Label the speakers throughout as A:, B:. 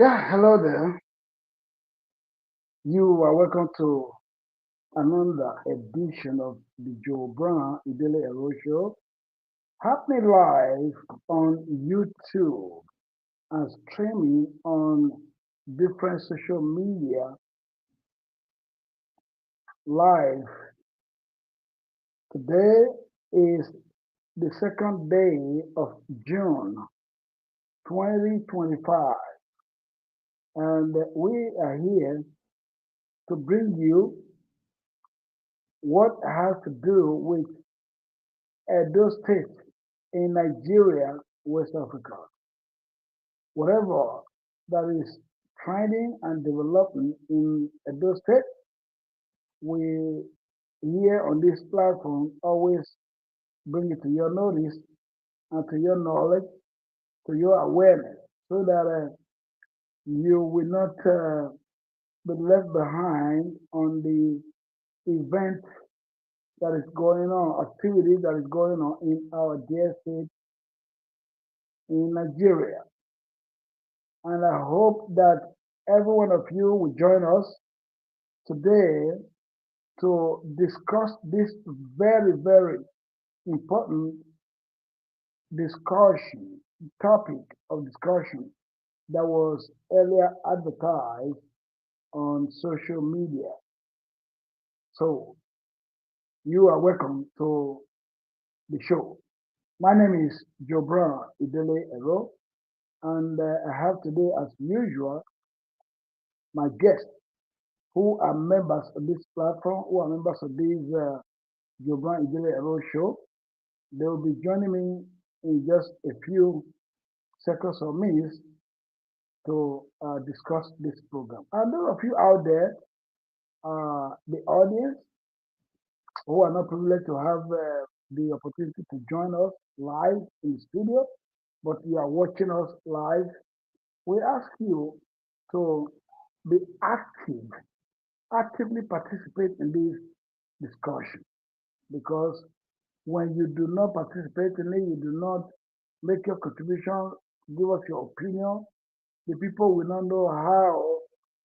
A: Yeah, hello there. You are welcome to another edition of the Joe Brown Idele-Ero show, happening live on YouTube and streaming on different social media live. Today is the second day of June 2025, and we are here to bring you what has to do with Edo State in Nigeria, West Africa. Whatever that is trending and developing in Edo State, we here on this platform always bring it to your notice and to your knowledge, to your awareness, so that you will not be left behind on the event that is going on, activity that is going on in our dear state in Nigeria. And I hope that every one of you will join us today to discuss this very, very important discussion, topic of discussion that was earlier advertised on social media. So you are welcome to the show. My name is Joe Brown Idele-Ero, and I have today, as usual, my guests who are members of this platform, who are members of this Joe Brown Idele-Ero show. They will be joining me in just a few seconds or minutes to discuss this program. And those of you out there, the audience, who are not privileged to have the opportunity to join us live in the studio, but you are watching us live, we ask you to be active, actively participate in this discussion. Because when you do not participate in it, you do not make your contribution, give us your opinion, the people will not know how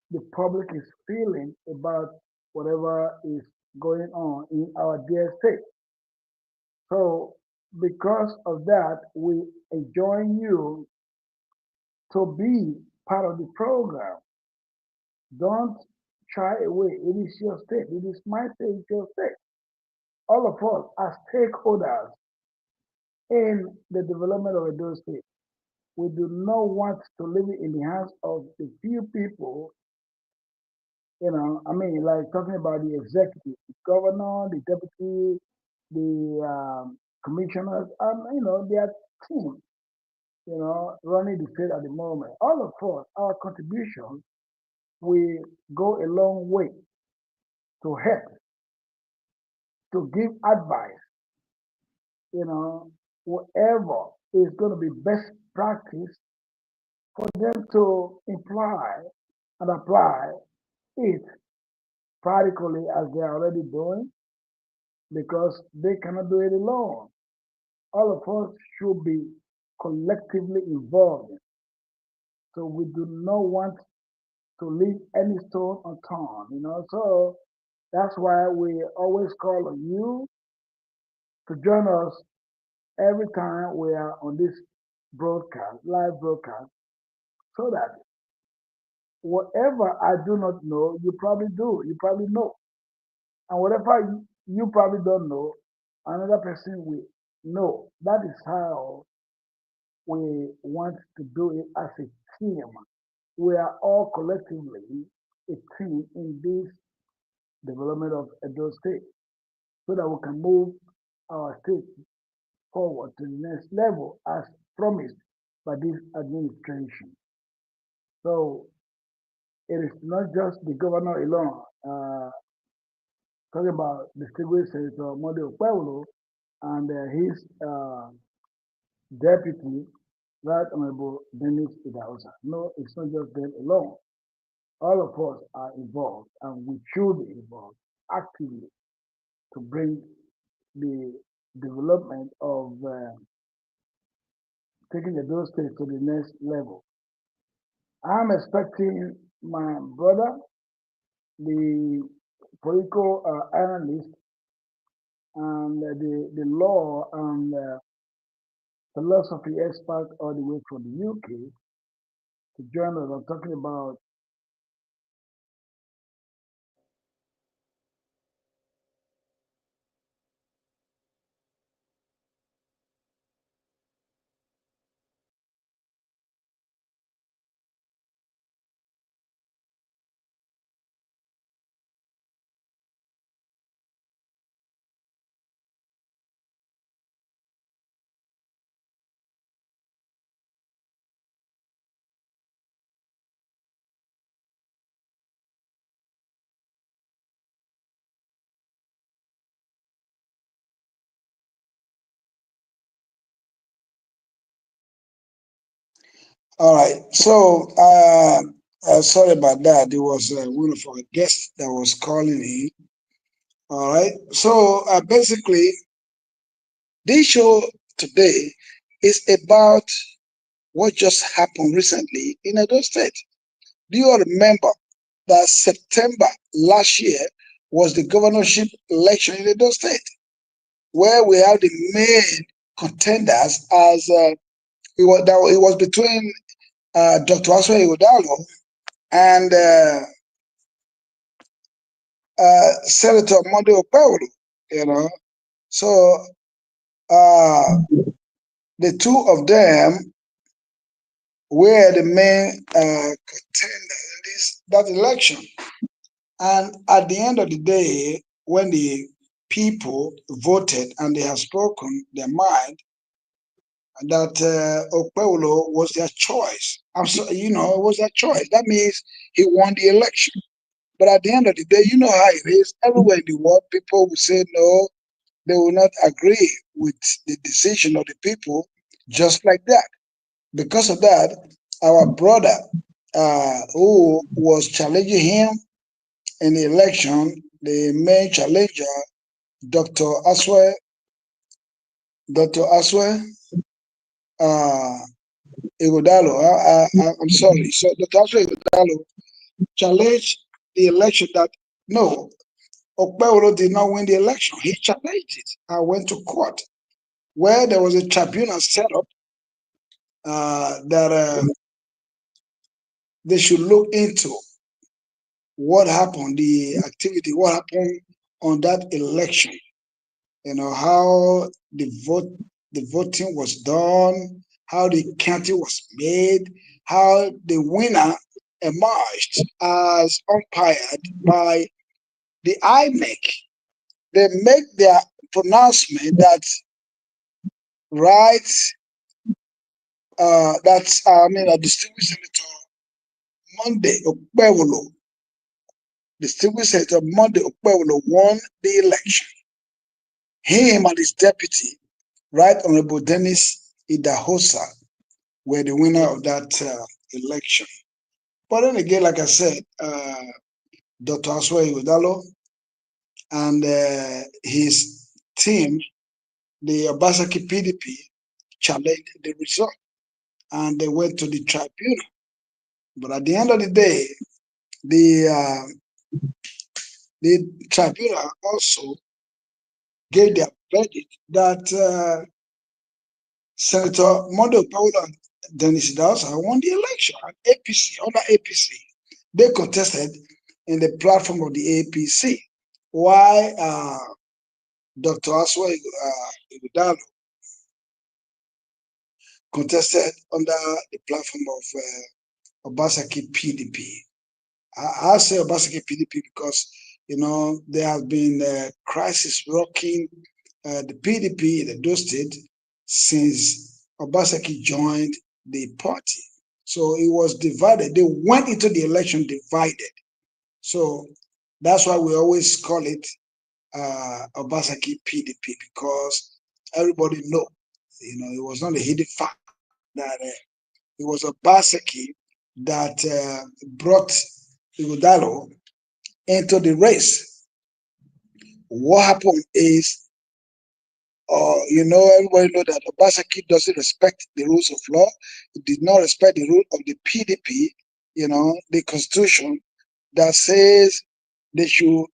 A: the public is feeling about whatever is going on in our dear state. So, because of that, we enjoin you to be part of the program. Don't shy away. It is your state. It is my state. It's your state. All of us are stakeholders in the development of those states. We do not want to leave it in the hands of the few people. I mean, like talking about the executive, the governor, the deputy, the commissioners, and their team, running the state at the moment. All of us, our contribution will go a long way to help, to give advice, whatever is going to be best practice for them to imply and apply it practically as they are already doing because they cannot do it alone. All of us should be collectively involved. So we do not want to leave any stone unturned. So that's why we always call on you to join us every time we are on this broadcast, live broadcast, so that whatever I do not know, you probably do, you probably know. And whatever you probably don't know, another person will know. That is how we want to do it as a team. We are all collectively a team in this development of Edo State so that we can move our state forward to the next level as promised by this administration. So it is not just the governor alone. Talking about distinguished Senator Mode Okpevbolo and his deputy, Right Honorable Dennis Idahosa. No, it's not just them alone. All of us are involved and we should be involved actively to bring the development of taking the those states to the next level. I'm expecting my brother, the political analyst, and the law and philosophy expert all the way from the UK to join us. I'm talking about
B: All right. So, sorry about that. There was one of our guests that was calling in. All right. So, basically, this show today is about what just happened recently in Edo State. Do you all remember that September last year was the governorship election in Edo State, where we have the main contenders as it was between Dr. Asue Ighodalo and Senator Monday Okpevbolo, you know. So uh, the two of them were the main contenders in that election. And at the end of the day, when the people voted and they have spoken their mind, that Okpevbolo was their choice. It was their choice. That means he won the election. But at the end of the day, you know how it is. Everywhere in the world, people will say no, they will not agree with the decision of the people just like that. Because of that, our brother who was challenging him in the election, the main challenger, Dr. Aswe, Dr. Aswe uh, Ighodalo, I'm sorry, so Dr. Aswe Ighodalo challenged the election that no, Okpevbolo did not win the election. He challenged it. I went to court where there was a tribunal set up that they should look into what happened, the activity, what happened on that election. You know how the voting was done, how the counting was made, how the winner emerged as umpired by the IMEC. They make their pronouncement that right, a distinguished senator Monday Okpevbolo, distinguished senator Monday Okpevbolo won the election. Him and his deputy, Right Honorable Dennis Idahosa, were the winner of that election. But then again, like I said, Dr. Asue Ighodalo and his team, the Obasaki PDP, challenged the result and they went to the tribunal. But at the end of the day, the the tribunal also gave their verdict that Senator Mondo Okpevbolo and Dennis Idahosa won the election at APC, under APC. They contested in the platform of the APC. Why Dr. Aswe Ighodalo contested under the platform of Obasaki PDP. I say Obasaki PDP because there have been crisis rocking the PDP in the state since Obasaki joined the party. So it was divided. They went into the election divided. So that's why we always call it Obasaki PDP because everybody know, it was not a hidden fact that it was Obasaki that brought Ighodalo into the race. What happened is, everybody know that Obasaki doesn't respect the rules of law. He did not respect the rule of the PDP. the constitution that says they should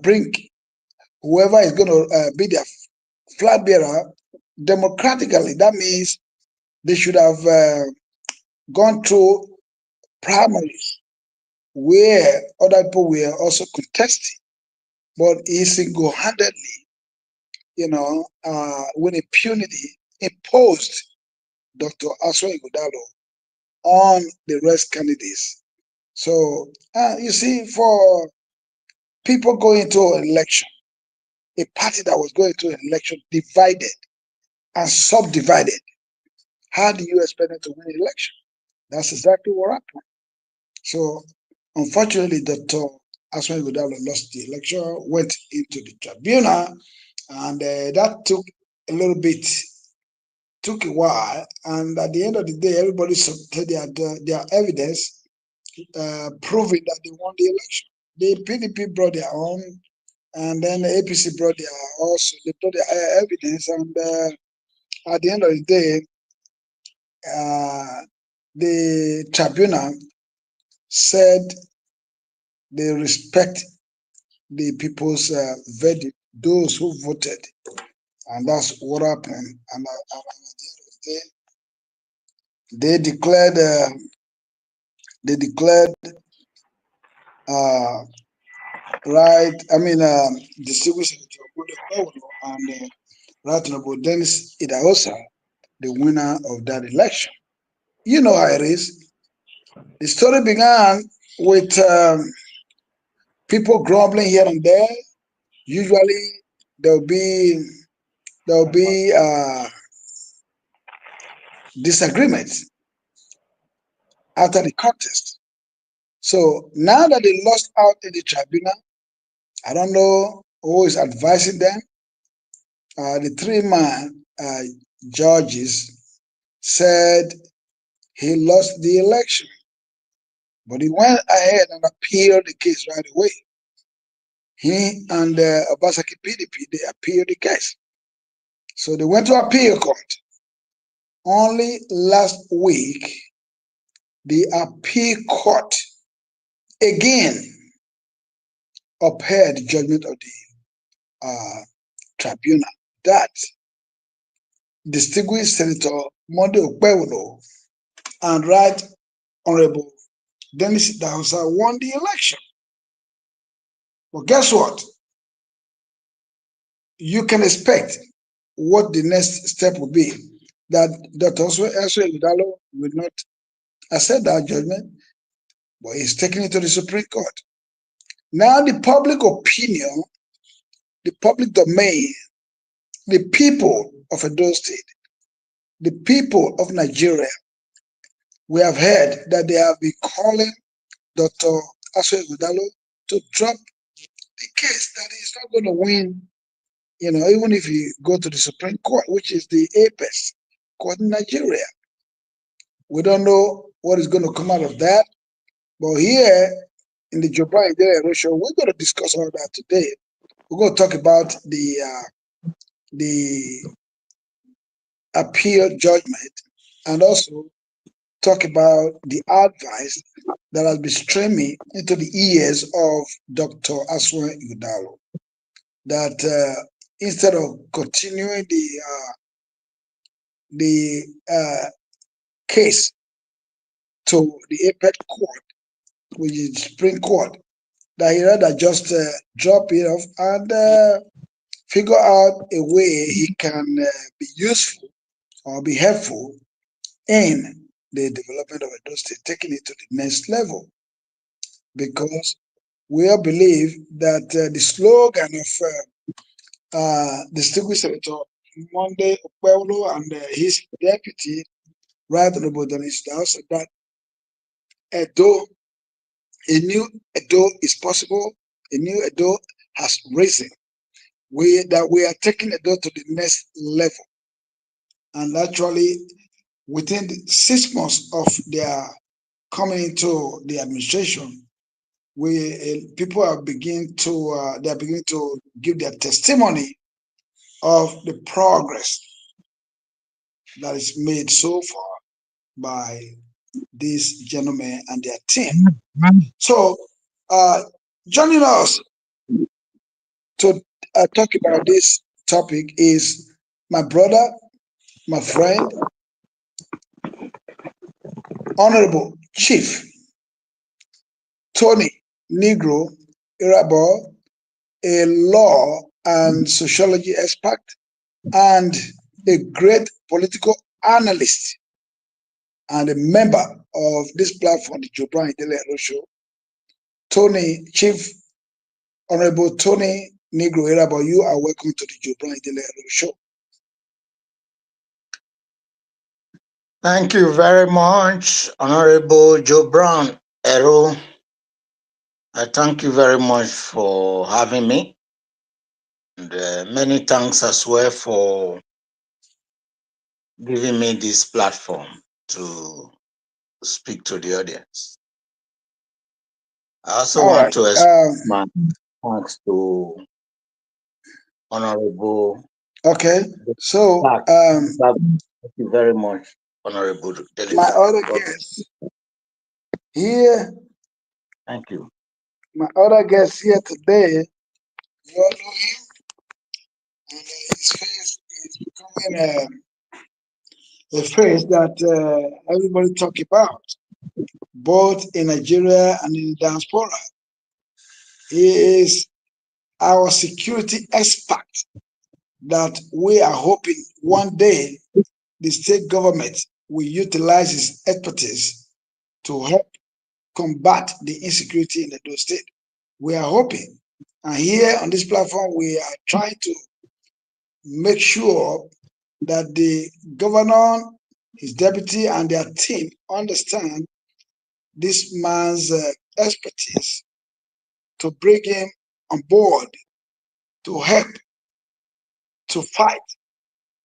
B: bring whoever is going to be their flag bearer democratically. That means they should have gone through primaries where other people were also contesting, but he single-handedly, with impunity, imposed Dr. Asue Ighodalo on the rest candidates. So you see, for people going to an election, a party that was going to an election divided and subdivided, how do you expect them to win an election? That's exactly what happened. So unfortunately, Dr. Asue Ighodalo lost the election, went into the tribunal, and that took a while. And at the end of the day, everybody submitted their evidence proving that they won the election. The PDP brought their own, and then the APC brought they brought their evidence, and at the end of the day, the tribunal said they respect the people's verdict, those who voted, and that's what happened. And at the end of the day, they declared uh, right. I mean, distinguished Senator and Rt Hon Dennis Idahosa, the winner of that election. You know how it is. The story began with people grumbling here and there. Usually, there'll be there'll be disagreements after the contest. So now that they lost out in the tribunal, I don't know who is advising them. The three-man judges said he lost the election, but he went ahead and appealed the case right away. He and Obasaki PDP, they appealed the case. So they went to appeal court. Only last week, the appeal court again upheld the judgment of the tribunal that distinguished Senator Monday Okpevbolo and Right Honorable Dennis Idahosa won the election. But guess what? You can expect what the next step will be. That Dr. Asue Ighodalo will not accept that judgment, but he's taking it to the Supreme Court. Now the public opinion, the public domain, the people of Edo State, the people of Nigeria, we have heard that they have been calling Dr. Asue Ighodalo to drop the case, that he's not going to win, even if you go to the Supreme Court, which is the apex court in Nigeria. We don't know what is going to come out of that. But here in the Idele-Ero show, we're going to discuss all that today. We're going to talk about the appeal judgment, and also talk about the advice that has been streaming into the ears of Dr. Asue Ighodalo, that instead of continuing the case to the apex court, which is the Supreme Court, that he rather just drop it off and figure out a way he can be useful or be helpful in the development of Edo State, taking it to the next level. Because we all believe that the slogan of distinguished Senator Monday Okpevbolo and his deputy, Rt Hon Dennis Idahosa, that Edo, a new Edo is possible, a new Edo has risen. We are taking Edo to the next level. And actually, within 6 months of their coming into the administration, people are beginning to give their testimony of the progress that is made so far by these gentlemen and their team. So, joining us to talk about this topic is my brother, my friend, Honorable Chief Tony Negro Irabo, a law and sociology expert and a great political analyst and a member of this platform, the Idele-Ero Show. Tony, Chief Honorable Tony Negro Irabo, you are welcome to the Idele-Ero Show.
C: Thank you very much, Honorable Idele-Ero. I thank you very much for having me. And many thanks as well for giving me this platform to speak to the audience. I also
B: All
C: want
B: right.
C: to express my thanks to Honorable.
B: Okay. So,
C: thank you very much, Honorable Dennis.
B: My other guest here.
C: Thank you.
B: My other guest here today, you all know him, and his face is becoming a face that everybody talk about, both in Nigeria and in the diaspora. He is our security expert that we are hoping one day the state government will utilize his expertise to help combat the insecurity in the state. We are hoping. And here on this platform, we are trying to make sure that the governor, his deputy, and their team understand this man's expertise to bring him on board to help to fight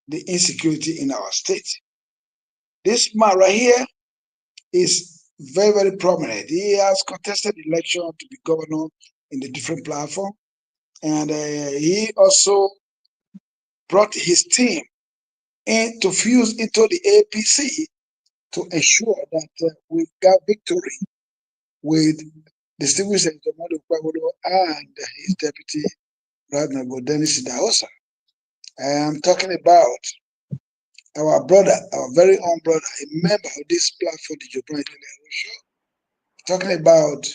B: the insecurity in our state. This man right here is very, very prominent. He has contested election to be governor in the different platform, and he also brought his team in to fuse into the APC to ensure that we got victory with distinguished Senator Okpevbolo and his deputy, Rt Hon Dennis Idahosa. I'm talking about our brother, our very own brother, a member of this platform, the Idele-Ero Show. Talking about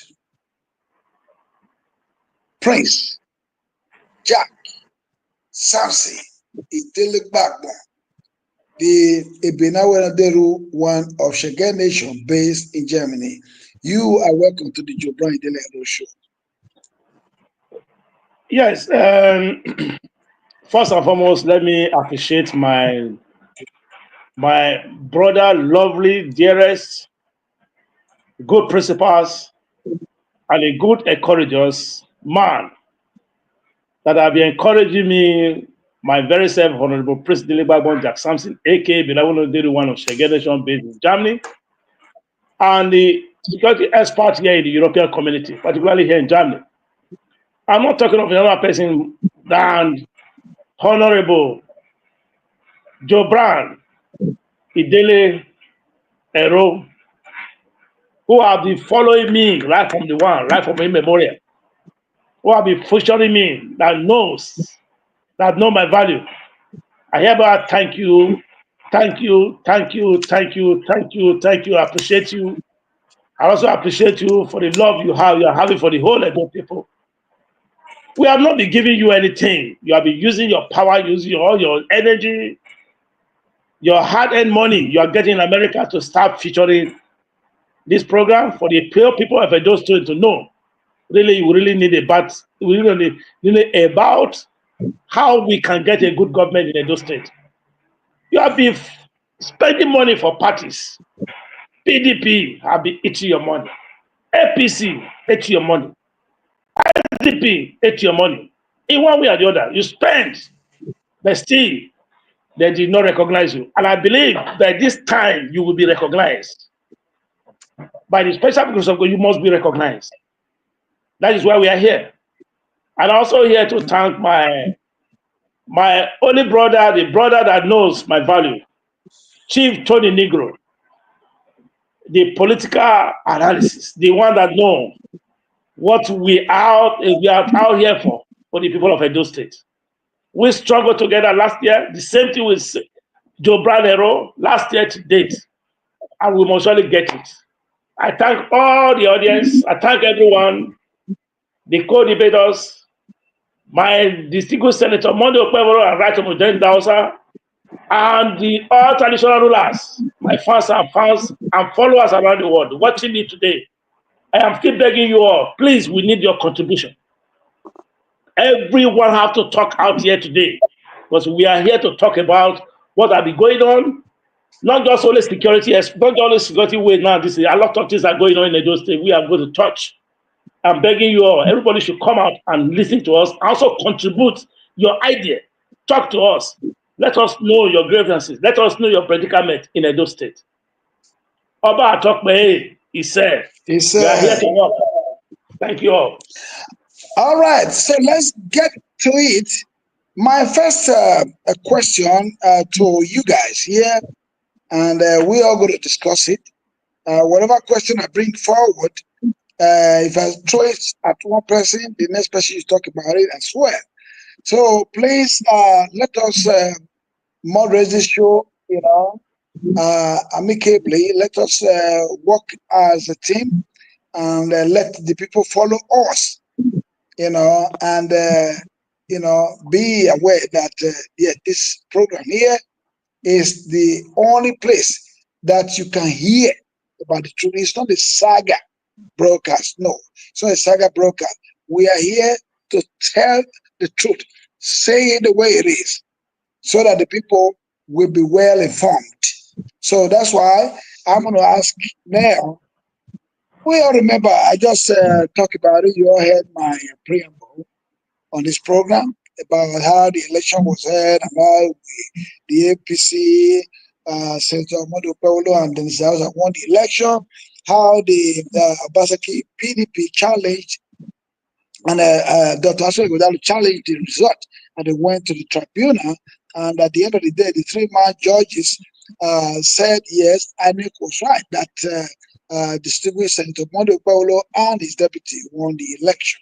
B: Prince Jack Samson Idele-Ero, the Idele-Ero one of Shege Nation based in Germany. You are welcome to the Idele-Ero Show.
D: Yes. First and foremost, let me appreciate my brother, lovely, dearest, good principles, and a good encouragers man that have been encouraging me, my very self, Honorable Prince Idele-Ero Jack Samson, aka Idele-Ero one of Shege Nation based in Germany, and the security expert here in the European community, particularly here in Germany. I'm not talking of another person than Honorable Idele-Ero, who have been following me right from the one, right from immemorial, who have been featuring me, that know my value. I hereby thank you, thank you, thank you, thank you, thank you, thank you. I appreciate you. I also appreciate you for the love you are having for the whole Edo people. We have not been giving you anything. You have been using your power, using all your energy, your hard-earned money you are getting in America to start featuring this program for the poor people of Edo State to know. Really, you really need about how we can get a good government in Edo State. You have been spending money for parties. PDP have been eating your money. APC ate your money. SDP ate your money. In one way or the other, you spend, but still they did not recognize you. And I believe that this time you will be recognized. By the special grace of God, you must be recognized. That is why we are here. And also here to thank my only brother, the brother that knows my value, Chief Tony Negro. the political analysis, the one that know what we are out here for the people of Edo State. We struggled together last year. The same thing with Idele-Ero last year to date, and we must surely get it. I thank all the audience. I thank everyone, the co-debaters, my distinguished Senator Monday Okpevbolo and Rt Hon Dennis Idahosa, and the all traditional rulers, my fans and followers around the world watching me today. I am still begging you all, please, we need your contribution. Everyone have to talk out here today because we are here to talk about what have been going on, not just only security, not just only security way now. This is a lot of things are going on in the state. We are going to touch. I'm begging you all, everybody should come out and listen to us. Also contribute your idea. Talk to us. Let us know your grievances. Let us know your predicament in Edo State. Oba Atokpe, he said, we are here to work. Thank you all.
B: All right, so let's get to it. My first question to you guys here, and we are going to discuss it. Whatever question I bring forward, if I throw it at one person, the next person is talk about it as well. So please let us moderate this show, amicably. Let us work as a team and let the people follow us, and be aware that this program here is the only place that you can hear about the truth. It's not a saga broadcast. No, it's not a saga broadcast. We are here to tell the truth, say it the way it is, so that the people will be well informed. So that's why I'm going to ask now. We all remember, I just talked about it. You all heard my preamble on this program about how the election was held and how the APC, Senator Okpevbolo and Dennis Idahosa won the election, how the Obaseki PDP challenged and Dr. Asue Ighodalo challenged the result, and they went to the tribunal. And at the end of the day, the three-man judges said yes, INEC was right, that distinguished Senator Monday Okpevbolo and his deputy won the election.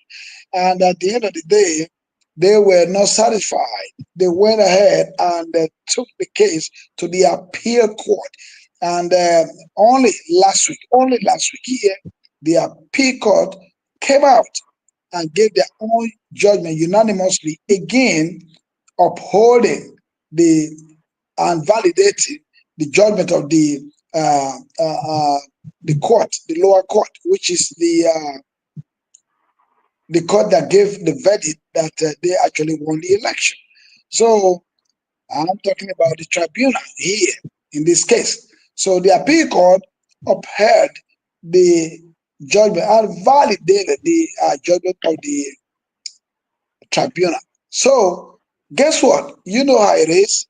B: And at the end of the day, they were not satisfied. They went ahead and took the case to the appeal court. And only last week here, the appeal court came out and gave their own judgment unanimously, again upholding and validating the judgment of the court, the lower court, which is the court that gave the verdict that they actually won the election. So I'm talking about the tribunal here in this case. So the appeal court upheld the judgment and validated the judgment of the tribunal. So guess what? You know how it is.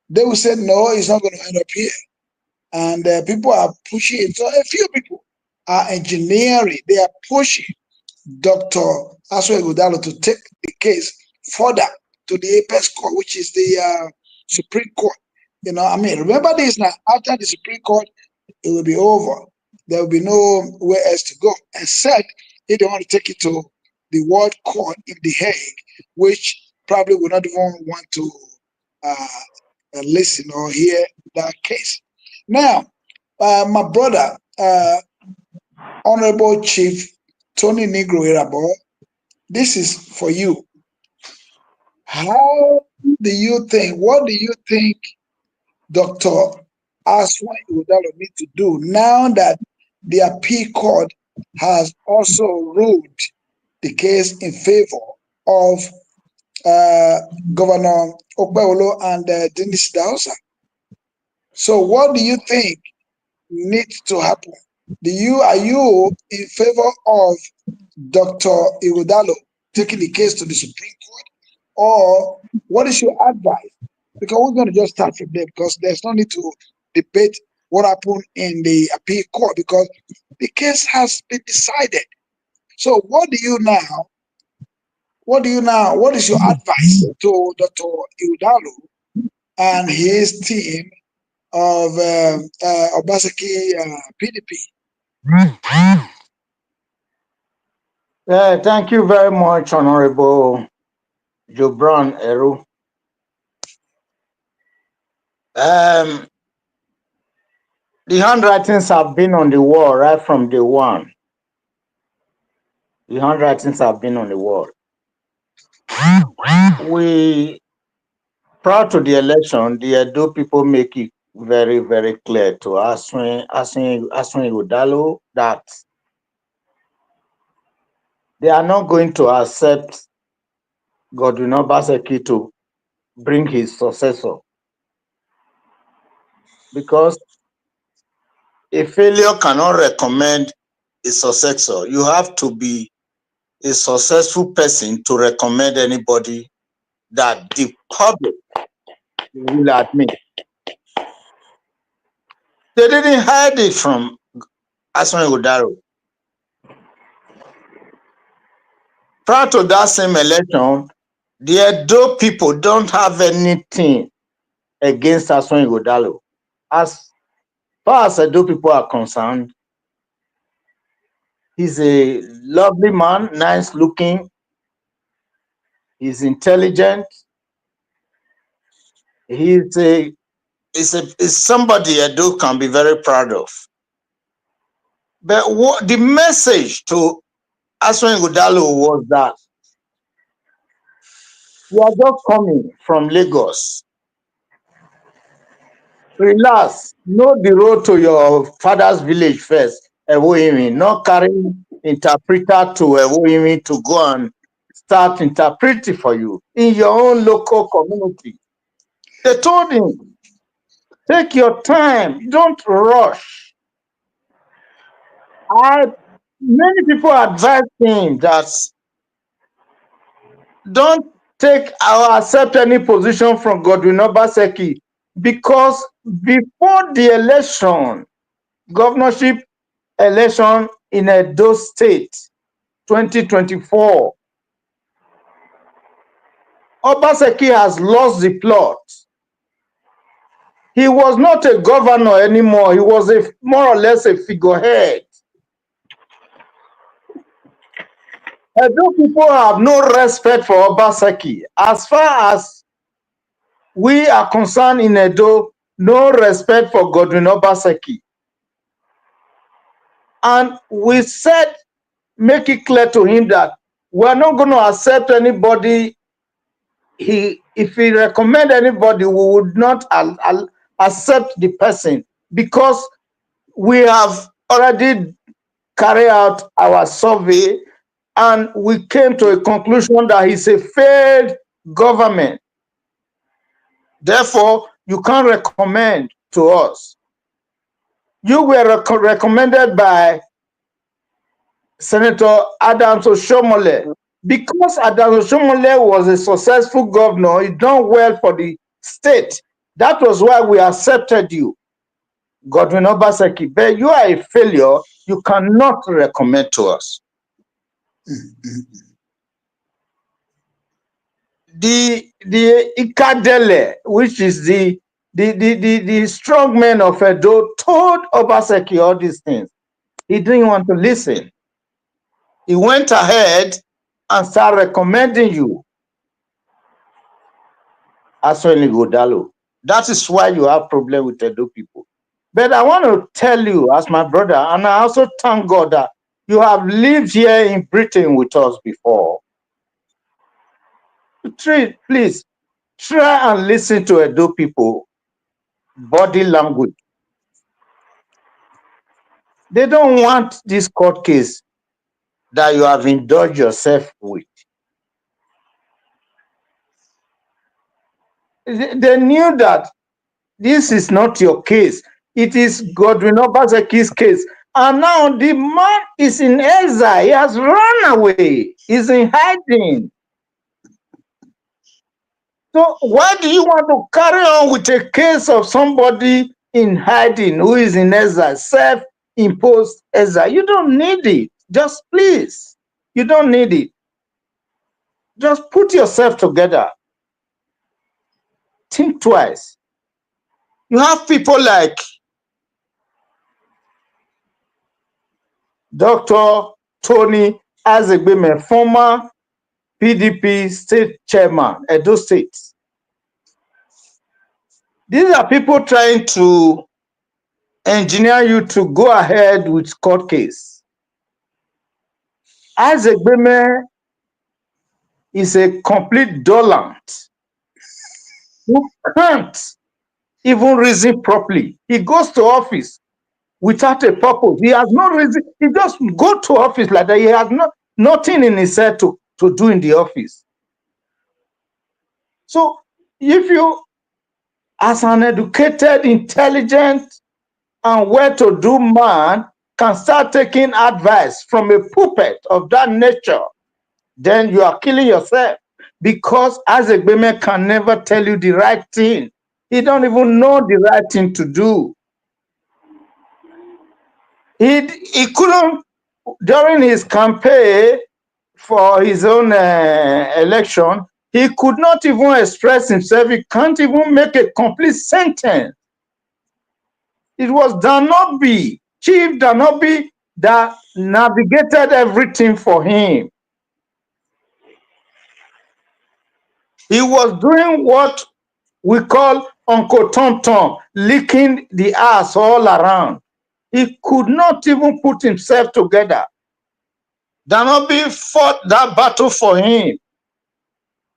B: They will say, no, it's not going to end up here. And people are pushing it. So a few people are engineering. They are pushing Dr. Asue Ighodalo to take the case further to the apex court, which is the Supreme Court. Remember this now. After the Supreme Court, it will be over. There will be nowhere else to go, except if they want to take it to the World Court in The Hague, which probably will not even want to listen or hear that case. Now, my brother, Honorable Chief Tony Negro Irabo, this is for you. What do you think Dr. Asue Ighodalo needs to do now that the appeal court has also ruled the case in favor of Governor Okpevbolo and Dennis Idahosa? So what do you think needs to happen? Are you in favor of Dr. Ighodalo taking the case to the Supreme Court, or what is your advice? Because we're going to just start from there, because there's no need to debate what happened in the appeal court, because the case has been decided. So what is your advice to Dr. Ighodalo and his team of Obaseki PDP.
C: Thank you very much, Honorable Idele-Ero. The handwritings have been on the wall right from day one. The handwritings have been on the wall. We, prior to the election, the Edo people make it very, very clear to Asue Ighodalo that they are not going to accept Godwin Obaseki to bring his successor, because a failure cannot recommend a successor. You have to be a successful person to recommend anybody that the public will admit. They didn't hide it from Asue Ighodalo. Prior to that same election, the Edo people don't have anything against Asue Ighodalo. As far as Edo people are concerned, he's a lovely man, nice looking, he's intelligent, is somebody Edo can be very proud of. But what the message to Asue Ighodalo was that you are just coming from Lagos. Relax, know the road to your father's village first, Ewohimi, not carrying interpreter to Ewohimi to go and start interpreting for you in your own local community. They told him, take your time, don't rush. Many people advised him that don't take or accept any position from Godwin Obaseki, because before the election, governorship election in Edo State 2024, Obaseki has lost the plot. He was not a governor anymore. He was more or less a figurehead. Edo people have no respect for Obaseki. As far as we are concerned in Edo, no respect for Godwin Obaseki. And we said, make it clear to him that we're not going to accept anybody. If he recommend anybody, we would not accept the person, because we have already carried out our survey and we came to a conclusion that he's a failed government. Therefore, you can't recommend to us. You were recommended by Senator Adams Oshomole. Because Adams Oshomole was a successful governor, he done well for the state. That was why we accepted you, Godwin Obaseki. But you are a failure. You cannot recommend to us. The Idele-Ero, which is the strong man of Edo, told Obaseki all these things. He didn't want to listen. He went ahead and started recommending you, Asue Ighodalo. That is why you have problem with Edo people. But I want to tell you, as my brother, and I also thank God that you have lived here in Britain with us before. Please try and listen to Edo people body language. They don't want this court case that you have indulged yourself with. They knew that this is not your case. It is Godwin Obaseki's case. And now the man is in exile. He has run away. He's in hiding. So why do you want to carry on with a case of somebody in hiding who is in exile, self-imposed exile? You don't need it. Just please, you don't need it. Just put yourself together. Think twice. You have people like Dr. Tony Azegbeme, former PDP state chairman, Edo State. These are people trying to engineer you to go ahead with court case. Azegbeme is a complete dollant who can't even reason properly. He goes to office without a purpose. He has no reason. He just go to office like that. He has nothing in his head to do in the office. So if you, as an educated, intelligent, and well-to-do man, can start taking advice from a puppet of that nature, then you are killing yourself, because Azegbeme can never tell you the right thing. He don't even know the right thing to do. He couldn't, during his campaign for his own election, he could not even express himself. He can't even make a complete sentence. It was Danobi, Chief Danobi, that navigated everything for him. He was doing what we call Uncle Tom Tom, licking the ass all around. He could not even put himself together. Danobi fought that battle for him.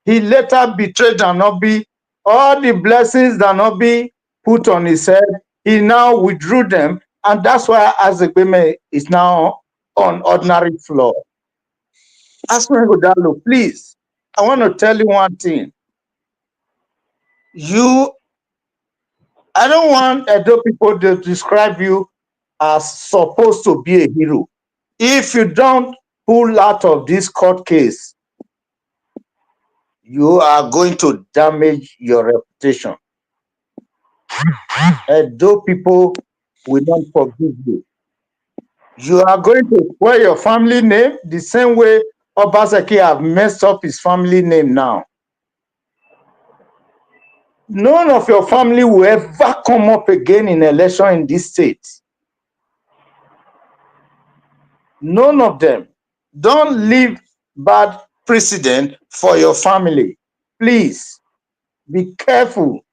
C: He later betrayed Danobi. All the blessings Danobi put on his head, he now withdrew them, and that's why Azegbeme is now on ordinary floor. Asue Ighodalo, please, I want to tell you one thing. I don't want Edo people to describe you as supposed to be a hero. If you don't pull out of this court case, you are going to damage your reputation. Edo people will not forgive you. You are going to spoil your family name the same way Obaseki have messed up his family name now. None of your family will ever come up again in election in this state. None of them. Don't leave bad precedent for your family. Please be careful.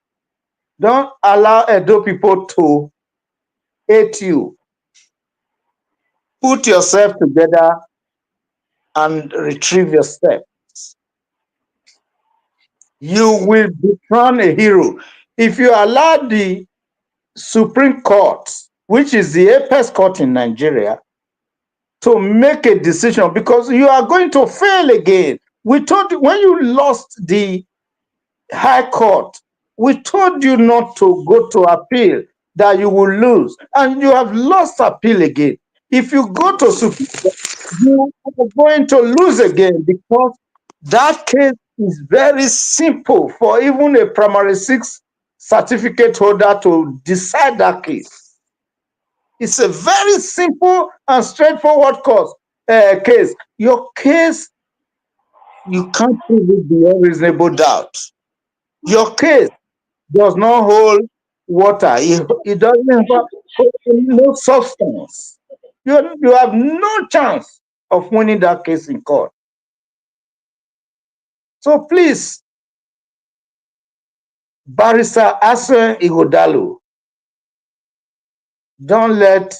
C: Don't allow Edo people to hate you. Put yourself together and retrieve your steps. You will become a hero. If you allow the Supreme Court, which is the apex court in Nigeria, to make a decision, because you are going to fail again. We told you when you lost the High Court, we told you not to go to appeal, that you will lose, and you have lost appeal again. If you go to Supreme Court, you are going to lose again, because that case is very simple for even a primary 6 certificate holder to decide that case. It's a very simple and straightforward case. Your case, you can't prove it beyond reasonable doubt. Your case does not hold water. It doesn't have no substance. You have no chance of winning that case in court. So please, Barrister Asue Ighodalo, don't let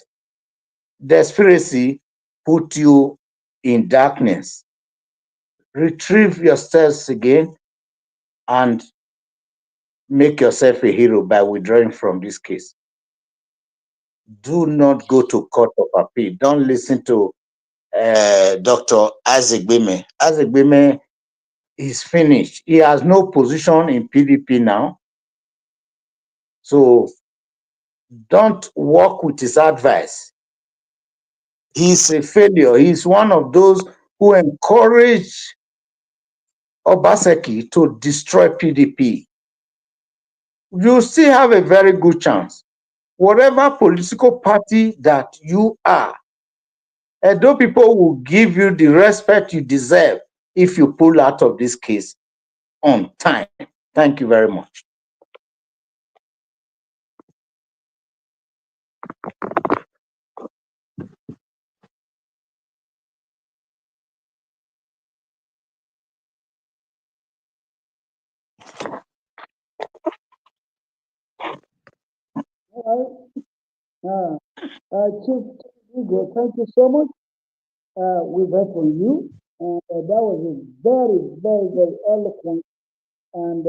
C: desperation put you in darkness. Retrieve yourselves again and make yourself a hero by withdrawing from this case. Do not go to court of appeal. Don't listen to Dr. Azegbeme. Azegbeme is finished. He has no position in PDP now. So don't work with his advice. He's a failure. He's one of those who encourage Obaseki to destroy PDP. You still have a very good chance. Whatever political party that you are, Edo people will give you the respect you deserve if you pull out of this case on time. Thank you very much.
A: Chief Igwe, thank you so much. We've heard from you, and that was a very, very, very eloquent and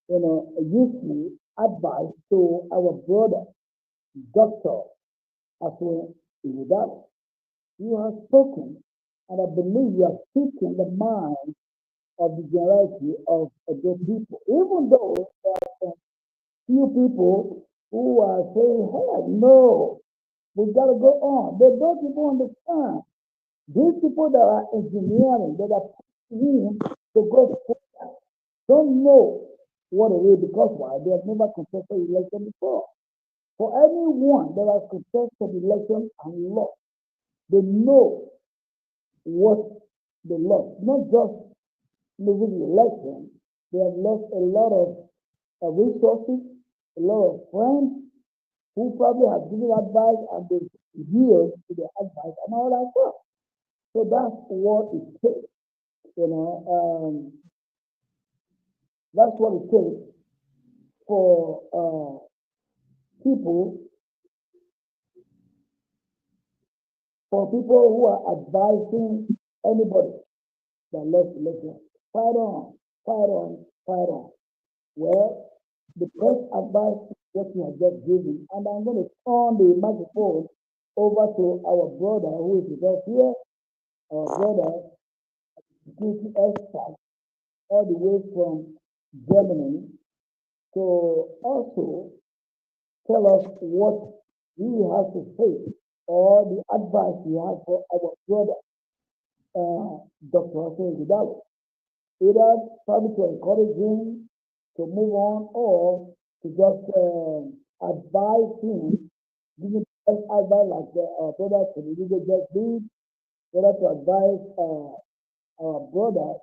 A: useful advice to our brother, Doctor Asue Ighodalo. You have spoken, and I believe you have speaking the mind of the generality of those people, even though there are some few people who are saying, hey, no, we got to go on. They don't even understand. These people that are engineering, that are pushing him to go further, don't know what it is because why? They have never contested election before. For anyone that has contested election and lost, they know what they lost. Not just losing the election, they have lost a lot of resources, a lot of friends who probably have given advice and they yield to the advice and all that stuff. So that's what it takes, that's what it takes for people who are advising anybody that lost election. Fight on, fight on, fight on. Well, the best advice is what you have just given, and I'm going to turn the microphone over to our brother who is with us here, our brother, security expert, all the way from Germany, to also tell us what he has to say or the advice he has for our brother, Dr. Asue Ighodalo. Either probably to encourage him to move on or to just advise him, give him best advice like our brother Kennedy just did, whether to advise our brother,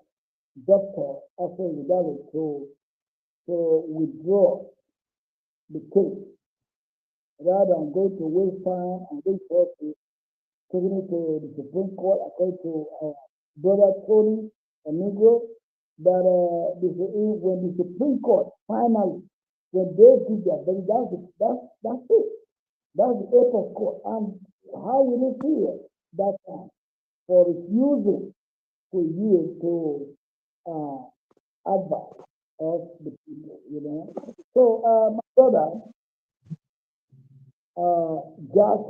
A: Dr. Asue Ighodalo, to withdraw the case rather than go to waste time and go to taking it to the Supreme Court according to brother Tony Negro. But when the Supreme Court finally, when they give their verdict, that's it. That's the apex court. And how will it feel that time for refusing to yield to advice of the people, So, my brother, Jack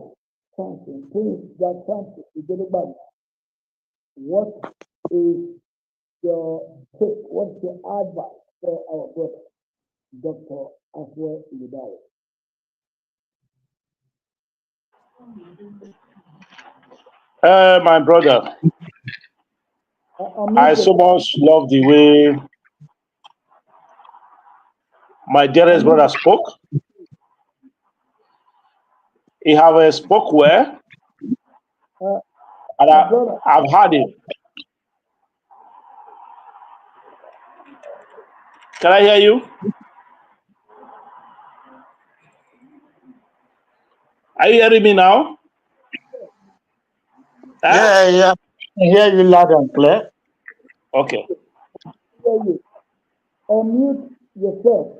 A: Sampson, please, Jack Sampson, Idele-Ero, what is your take? What's your advice for our brother, Dr. Asue Ighodalo?
D: My brother, I so much love the way my dearest brother spoke. He have spoke well, and I've heard him. Can I hear you? Are you hearing me now?
C: Yeah. I hear you loud and clear.
D: Okay.
A: Unmute yourself.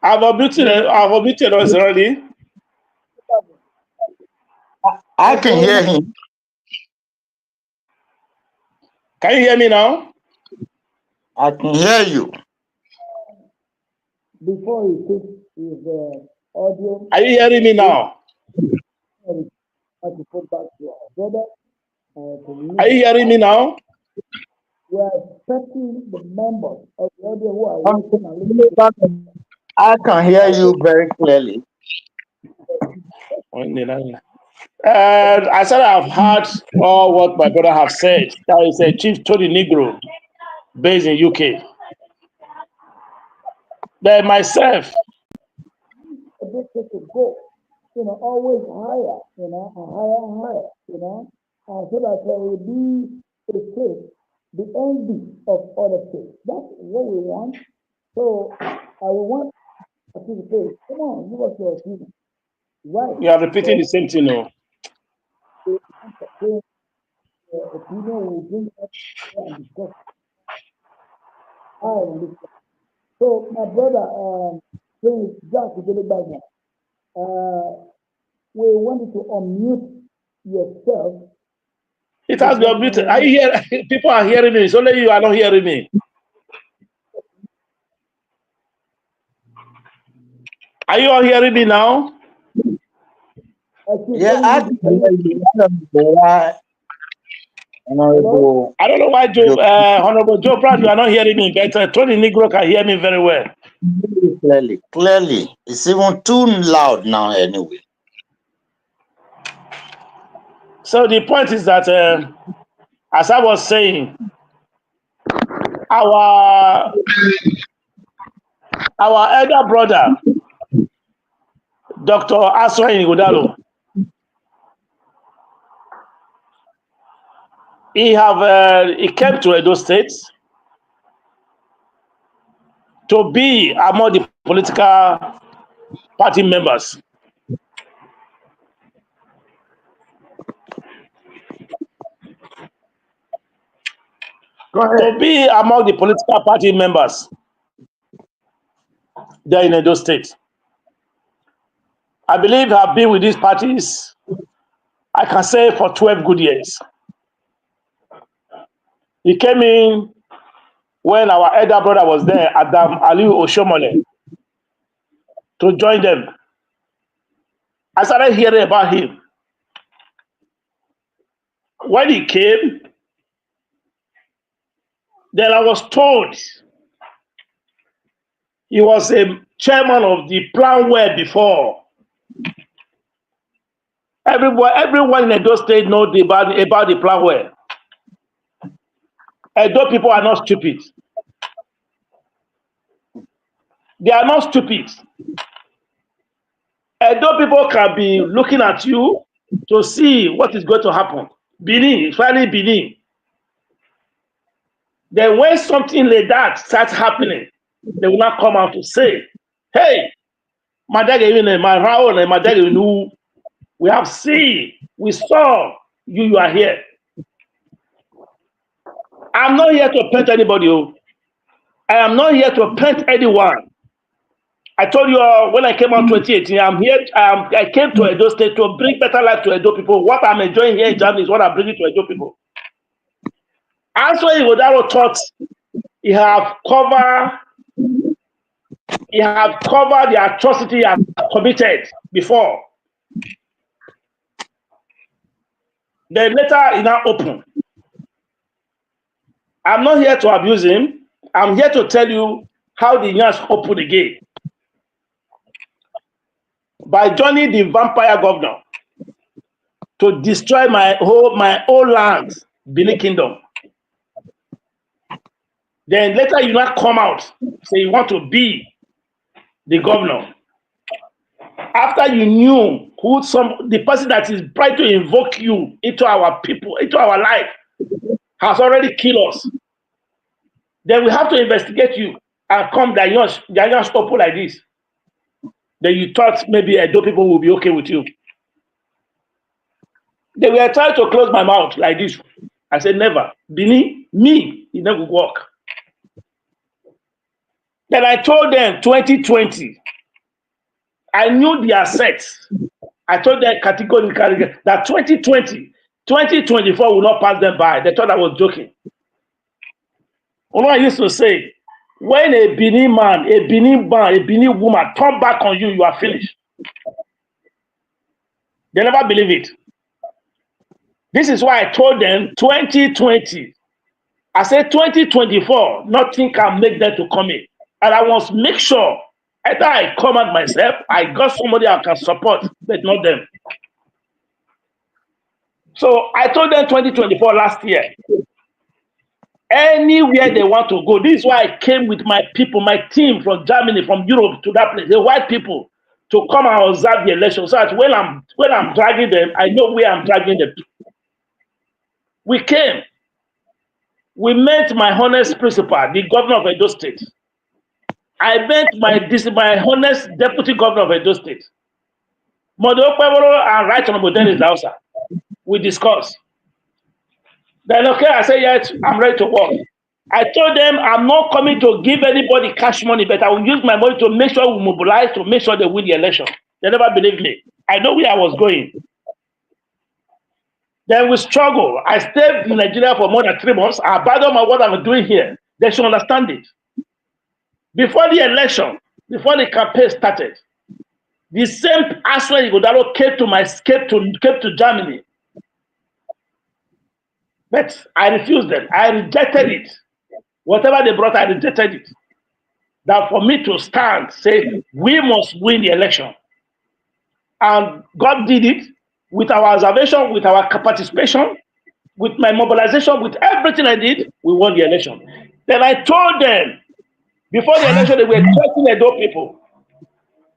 D: I've unmuted us already.
C: I can hear him.
D: Can you hear me now?
C: I can hear you.
A: Before he takes his audio,
D: Are you hearing me now?
A: to put back to our brother.
D: Are you hearing me now?
A: We are expecting the members of the audio who are watching and listening.
C: I can hear you very clearly.
D: I said I've heard all what my brother have said. That is a Chief Tony Negro based in UK. But myself,
A: Addicted to go, always higher, and higher and higher, so that there will be a case, the envy of other states. That's what we want. So I will want to say, come on, give us your opinion. Right.
D: you are repeating the same thing now.
A: Opinion will bring us and discuss. So my brother, please, Jack, Idele-Ero. We wanted to unmute yourself.
D: It has been unmuted. Are you here? People are hearing me. It's only you are not hearing me. Are you all hearing me now?
C: Yeah, I can hear you. Honorable
D: I don't know why Honorable Joe Brown, you are not hearing me, but Tony Negro can hear me very well.
C: clearly. Clearly. It's even too loud now anyway.
D: So the point is that, as I was saying, our elder brother, Dr. Asue Ighodalo, he came to Edo State to be among the political party members. To be among the political party members there in Edo State. I believe I've been with these parties, I can say, for 12 good years. He came in when our elder brother was there, Adam Aliu Oshomole, to join them. I started hearing about him. When he came, then I was told he was a chairman of the Plan Well before. Everyone in Edo State knows about the Plan Well. Edo people are not stupid. They are not stupid. Edo people can be looking at you to see what is going to happen. Benin, finally Benin. Then when something like that starts happening, they will not come out to say, hey, we have seen, we saw you are here. I'm not here to paint anybody. I am not here to paint anyone. I told you when I came out 2018, I'm here. I came to Edo State to bring better life to Edo people. What I'm enjoying here in Germany is what I'm bringing to Edo people. Asue Ighodalo thought he have covered the atrocity he had committed before. Then later he now open. I'm not here to abuse him. I'm here to tell you how the Nyash opened again. By joining the vampire governor to destroy my whole lands, Benin Kingdom. Then later you not come out, say you want to be the governor. After you knew the person that is trying to invoke you into our people, into our life, has already killed us. Then we have to investigate you and come the young open like this. Then you thought maybe Edo people will be okay with you. They were trying to close my mouth like this. I said, never. Bini, me, it never work. Then I told them 2020. I knew the assets. I told them categorically that 2024 will not pass them by. They thought I was joking. I used to say, when a Benin man, a Benin woman turn back on you, you are finished. They never believe it. This is why I told them 2020. I said 2024, nothing can make them to come in. And I must make sure either I come out myself, I got somebody I can support, but not them. So I told them 2024 last year. Anywhere they want to go. This is why I came with my people, my team from Germany, from Europe to that place, the white people, to come and observe the election. So that when I'm dragging them, I know where I'm dragging them to. We came. We met my honest principal, the governor of Edo State. I met my honest deputy governor of Edo State. Okpevbolo and Rt Hon Dennis Idahosa. We discussed. Then okay, I said, yes, I'm ready to work. I told them I'm not coming to give anybody cash money, but I will use my money to make sure we mobilize, to make sure they win the election. They never believed me. I know where I was going. Then we struggle. I stayed in Nigeria for more than 3 months. I abandoned what I'm doing here. They should understand it. Before the election, before the campaign started, the same Asue Ighodalo came to Germany. But I refused them. I rejected it. Whatever they brought, I rejected it. That for me to stand, say, we must win the election. And God did it with our observation, with our participation, with my mobilization, with everything I did, we won the election. Then I told them, before the election, they were threatening the Edo people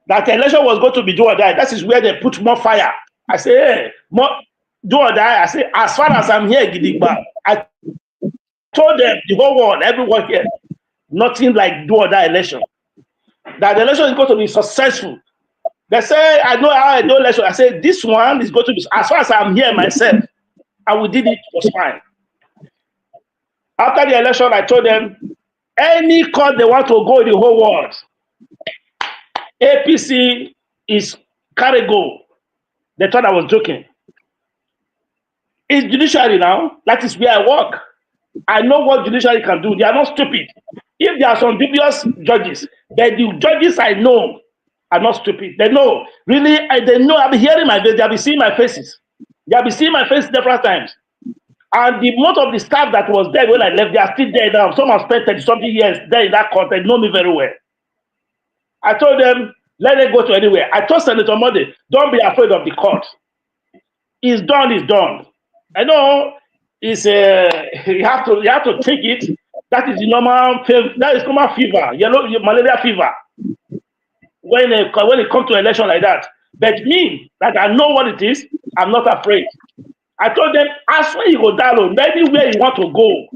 D: that the election was going to be do or die. That is where they put more fire. I say, hey, more do or die. I say, as far as I'm here, Gidigba, I told them, the whole world, everyone here, nothing like do or die election. That the election is going to be successful. They say, I know how I do election. I say, this one is going to be, as far as I'm here myself, and we did it, was fine. After the election, I told them, any court they want to go in the whole world, APC is carry go. They thought I was joking. It's judiciary now. That is where I work. I know what judiciary can do. They are not stupid. If there are some dubious judges, then the judges I know are not stupid. They know. Really, they know. I've been hearing my face. They've been seeing my faces. They have been seeing my face several times. And the most of the staff that was there when I left, they are still there now. Some have spent 30-something years there in that court. They know me very well. I told them, let them go to anywhere. I told Senator Monday, don't be afraid of the court. It's done, it's done. I know it's you have to take it. That is the normal fever, malaria fever. When it comes to election like that. But me, that I know what it is, I'm not afraid. I told them, Asue Ighodalo, anywhere you want to go,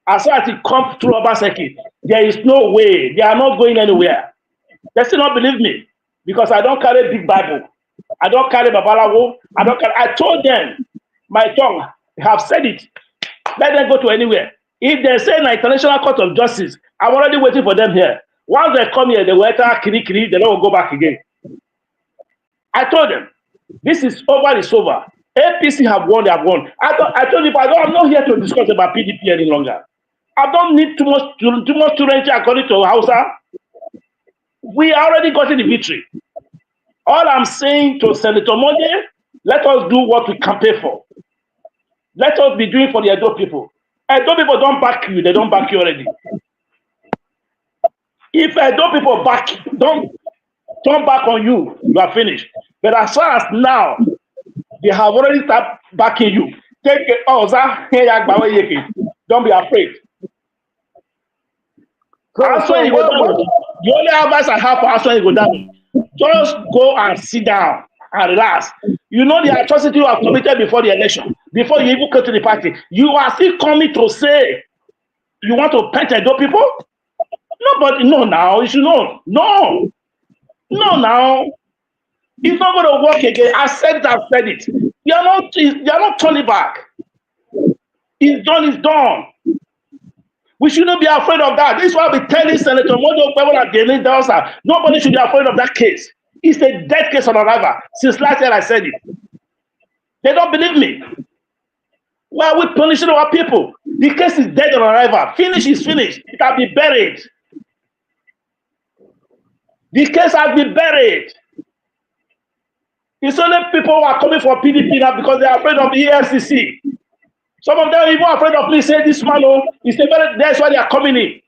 D: as far as it comes through Obaseki, there is no way. They are not going anywhere. They still not believe me because I don't carry big Bible. I don't carry Babalawo. I told them, my tongue, have said it. Let them go to anywhere. If they say in the International Court of Justice, I'm already waiting for them here. Once they come here, they will enter Kiri, they don't go back again. I told them, this is over, it's over. APC have won, they have won. I told you, I'm not here to discuss about PDP any longer. I don't need too much to rent according to Hausa. We already gotten the victory. All I'm saying to Senator Monday, let us do what we campaign for. Let us be doing for the Edo people. Edo people don't back you, they don't back you already. If Edo people don't turn back on you, you are finished. But as far as now, they have already started backing you. Take it, don't be afraid. The only advice I have for Asue Ighodalo, just go and sit down and relax. You know the atrocity you have committed before the election, before you even come to the party. You are still coming to say you want to paint Edo people? Nobody, no, now you should know. No, now it's not going to work again. I said it. You are not turning back. It's done. It's done. We shouldn't be afraid of that. This is why we telling Senator Mondo Okpevbolo and Idele-Ero. Nobody should be afraid of that case. It's a dead case on arrival. Since last year I said it. They don't believe me. Why are we punishing our people? The case is dead on arrival. Finish is finished. It can be buried. The case has been buried. It's only people who are coming for PDP now because they are afraid of the EFCC. Some of them are even afraid of me saying this man, that's why they are coming in.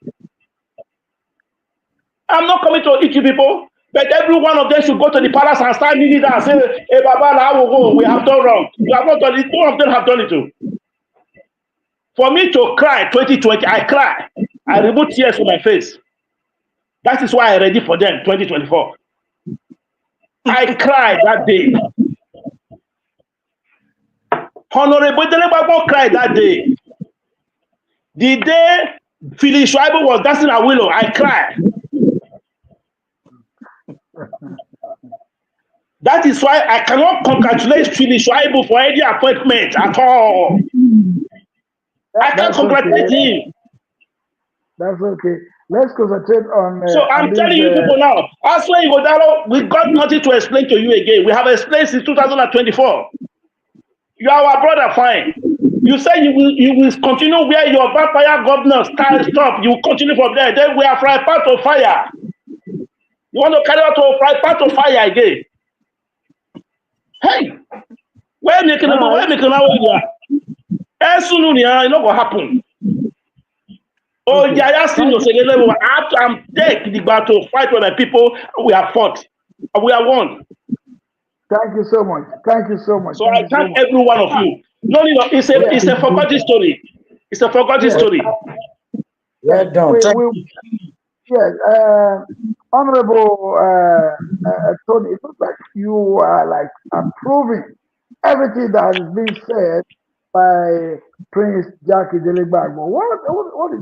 D: I'm not coming to eat you people, but every one of them should go to the palace and start kneeling down and say, hey, Baba, I will go. We have done wrong. You have not done it. Two of them have done it too. For me to cry 2020, I cry. I remove tears from my face. That is why I'm ready for them 2024. I cried that day. Honorable Idele-Ero cried that day. The day Phyllis Schreiber was dancing at Willow, I cried. That is why I cannot congratulate Phyllis Schreiber for any appointment at all. I can't congratulate him.
A: That's okay. Let's concentrate on.
D: So I'm telling you people now, Asue Ighodalo, we got nothing to explain to you again. We have explained since 2024. You are our brother, fine. You say you will continue where your vampire governor stop. You will continue from there. Then we are fry pan to fire. You want to carry out to fry pan to fire again? Hey, where making a where making a way there? Soon, it's not gonna happen. Oh,
A: Okay.
D: yeah, I still say I'm take the battle to fight with my people. We have fought. We have won.
A: Thank you so much. Thank you so much.
D: So
A: Thank
D: I
A: you so
D: thank
A: much.
D: every one of you. No,
A: Yeah.
D: it's a forgotten story. It's a forgotten
A: Yes.
D: story.
A: Yes.
C: Well done. Thank
A: We yes. Honorable Tony, it looks like you are like approving everything that is being said by Prince Jackie Idele-Ero.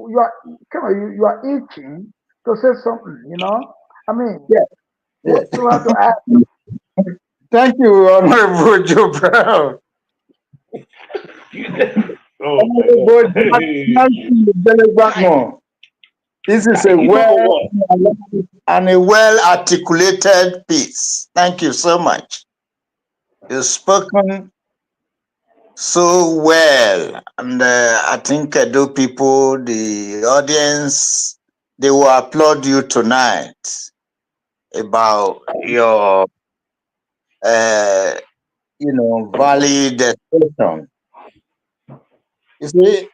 A: You are come on, you are itching to say something, you know? I mean,
C: you.
A: what
C: Yes.
A: you have to ask?
C: Thank you, Honorable Joe Brown.
D: Oh my
C: Honorable
D: God.
C: Idele-Ero. This is a
D: You don't know what.
C: and a well articulated piece. Thank you so much. You've spoken so well, and I think Edo people, the audience, they will applaud you tonight about your, uh, valid expression. You see,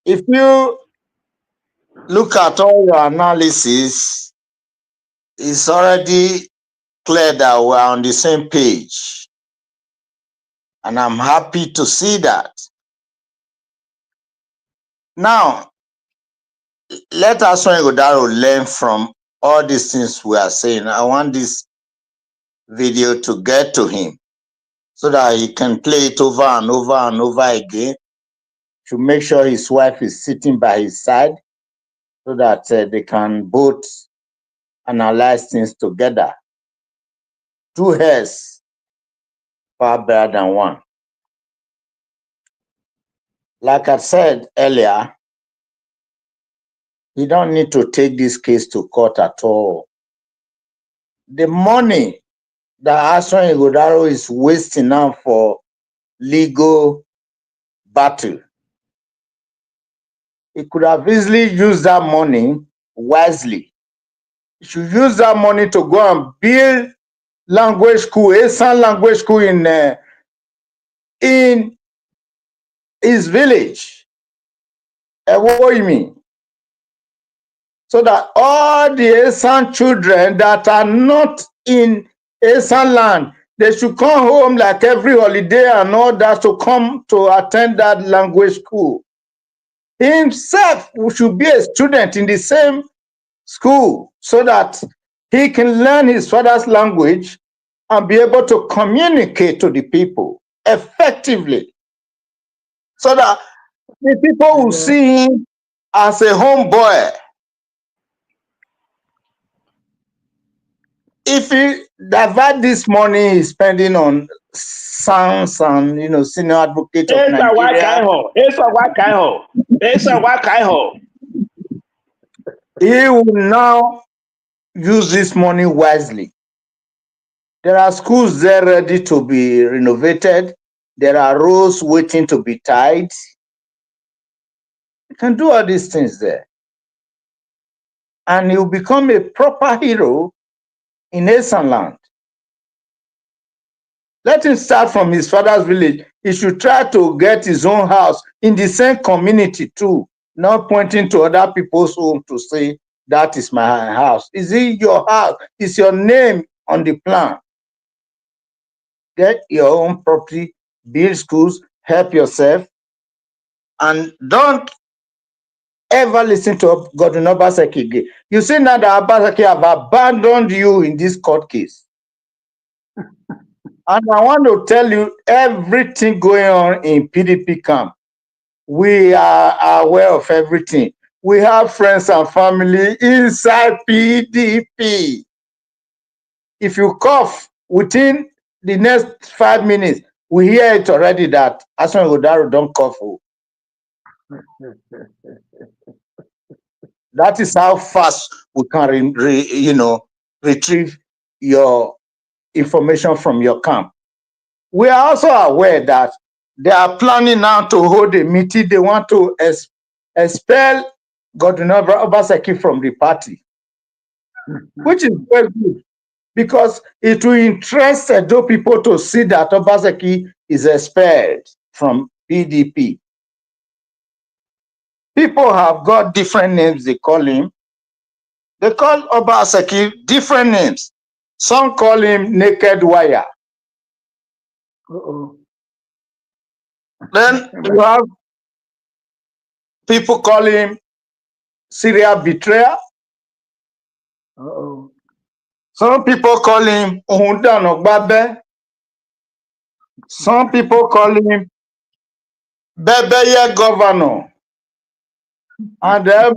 C: if you look at all your analysis, it's already clear that we're on the same page, and I'm happy to see that. Now, let us learn from all these things we are saying. I want this video to get to him so that he can play it over and over and over again to make sure his wife is sitting by his side so that they can both analyze things together. Two heads far better than one. Like I said earlier, you don't need to take this case to court at all. The money that Asue Ighodalo is wasting now for legal battle, he could have easily used that money wisely. He should use that money to go and build language school, Esan language school in his village, Ewoimi, so that all the Esan children that are not in Esan land, they should come home like every holiday and all that to come to attend that language school. He himself should be a student in the same school so that he can learn his father's language and be able to communicate to the people effectively so that the people will
A: Yeah.
C: see him as a homeboy. If he divert this money he's spending on sounds and senior advocate of
D: Esa wa kai
C: Nigeria,
D: ho. Esa wa kai ho. Esa wa kai ho.
C: he will now use this money wisely. There are schools there ready to be renovated. There are roads waiting to be tied. You can do all these things there. And he'll become a proper hero in Esan land. Let him start from his father's village. He should try to get his own house in the same community too, not pointing to other people's home to say, that is my house. Is it your house? Is your name on the plan? Get your own property, build schools, help yourself, and don't ever listen to Governor Obaseki again. You see now that Obaseki have abandoned you in this court case. And I want to tell you everything going on in PDP camp. We are aware of everything. We have friends and family inside PDP. If you cough within the next 5 minutes, we hear it already that Asue Ighodalo don't cough. That is how fast we can, retrieve your information from your camp. We are also aware that they are planning now to hold a meeting. They want to expel Governor Obaseki from the party, which is very good because it will interest Edo people to see that Obaseki is expelled from PDP. People have got different names they call him. They call Obaseki different names. Some call him Naked Wire.
A: Uh-oh.
C: Then you have people call him serial betrayer.
A: Uh-oh.
C: Some people call him Ohundan Ogbabe. Some people call him Bebeye Governor and the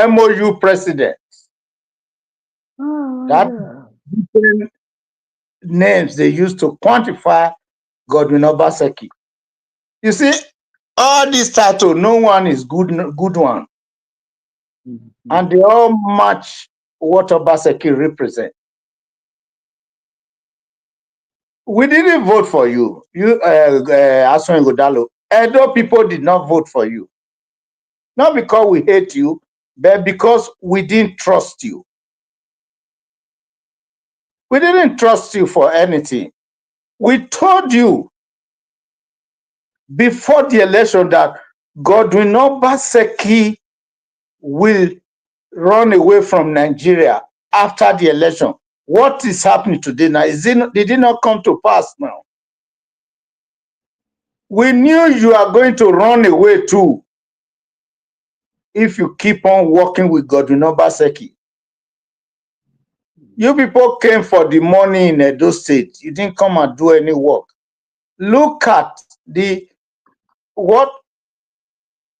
C: MOU President.
A: Oh,
C: That
A: yeah.
C: different names they use to quantify Godwin Obaseki. You see, all these titles, no one is good one.
A: Mm-hmm.
C: And they all match what Obaseki represents. We didn't vote for you. Asue Ighodalo. Edo people did not vote for you. Not because we hate you, but because we didn't trust you. We didn't trust you for anything. We told you before the election that Godwin Obaseki will run away from Nigeria after the election. What is happening today now? Did it not come to pass now? We knew you are going to run away too if you keep on working with Godwin Obaseki. You people came for the money in Edo State. You didn't come and do any work. Look at what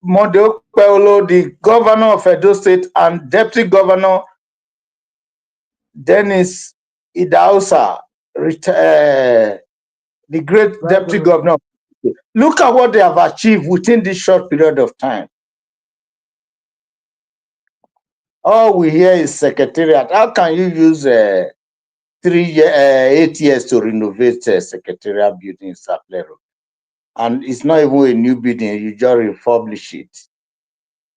C: Okpevbolo, the governor of Edo State, and deputy governor Dennis Idahosa, the great
A: Right,
C: deputy governor. Look at what they have achieved within this short period of time. All we hear is secretariat. How can you use 8 years to renovate a secretariat building in Idele-Ero? And it's not even a new building, you just refurbish it.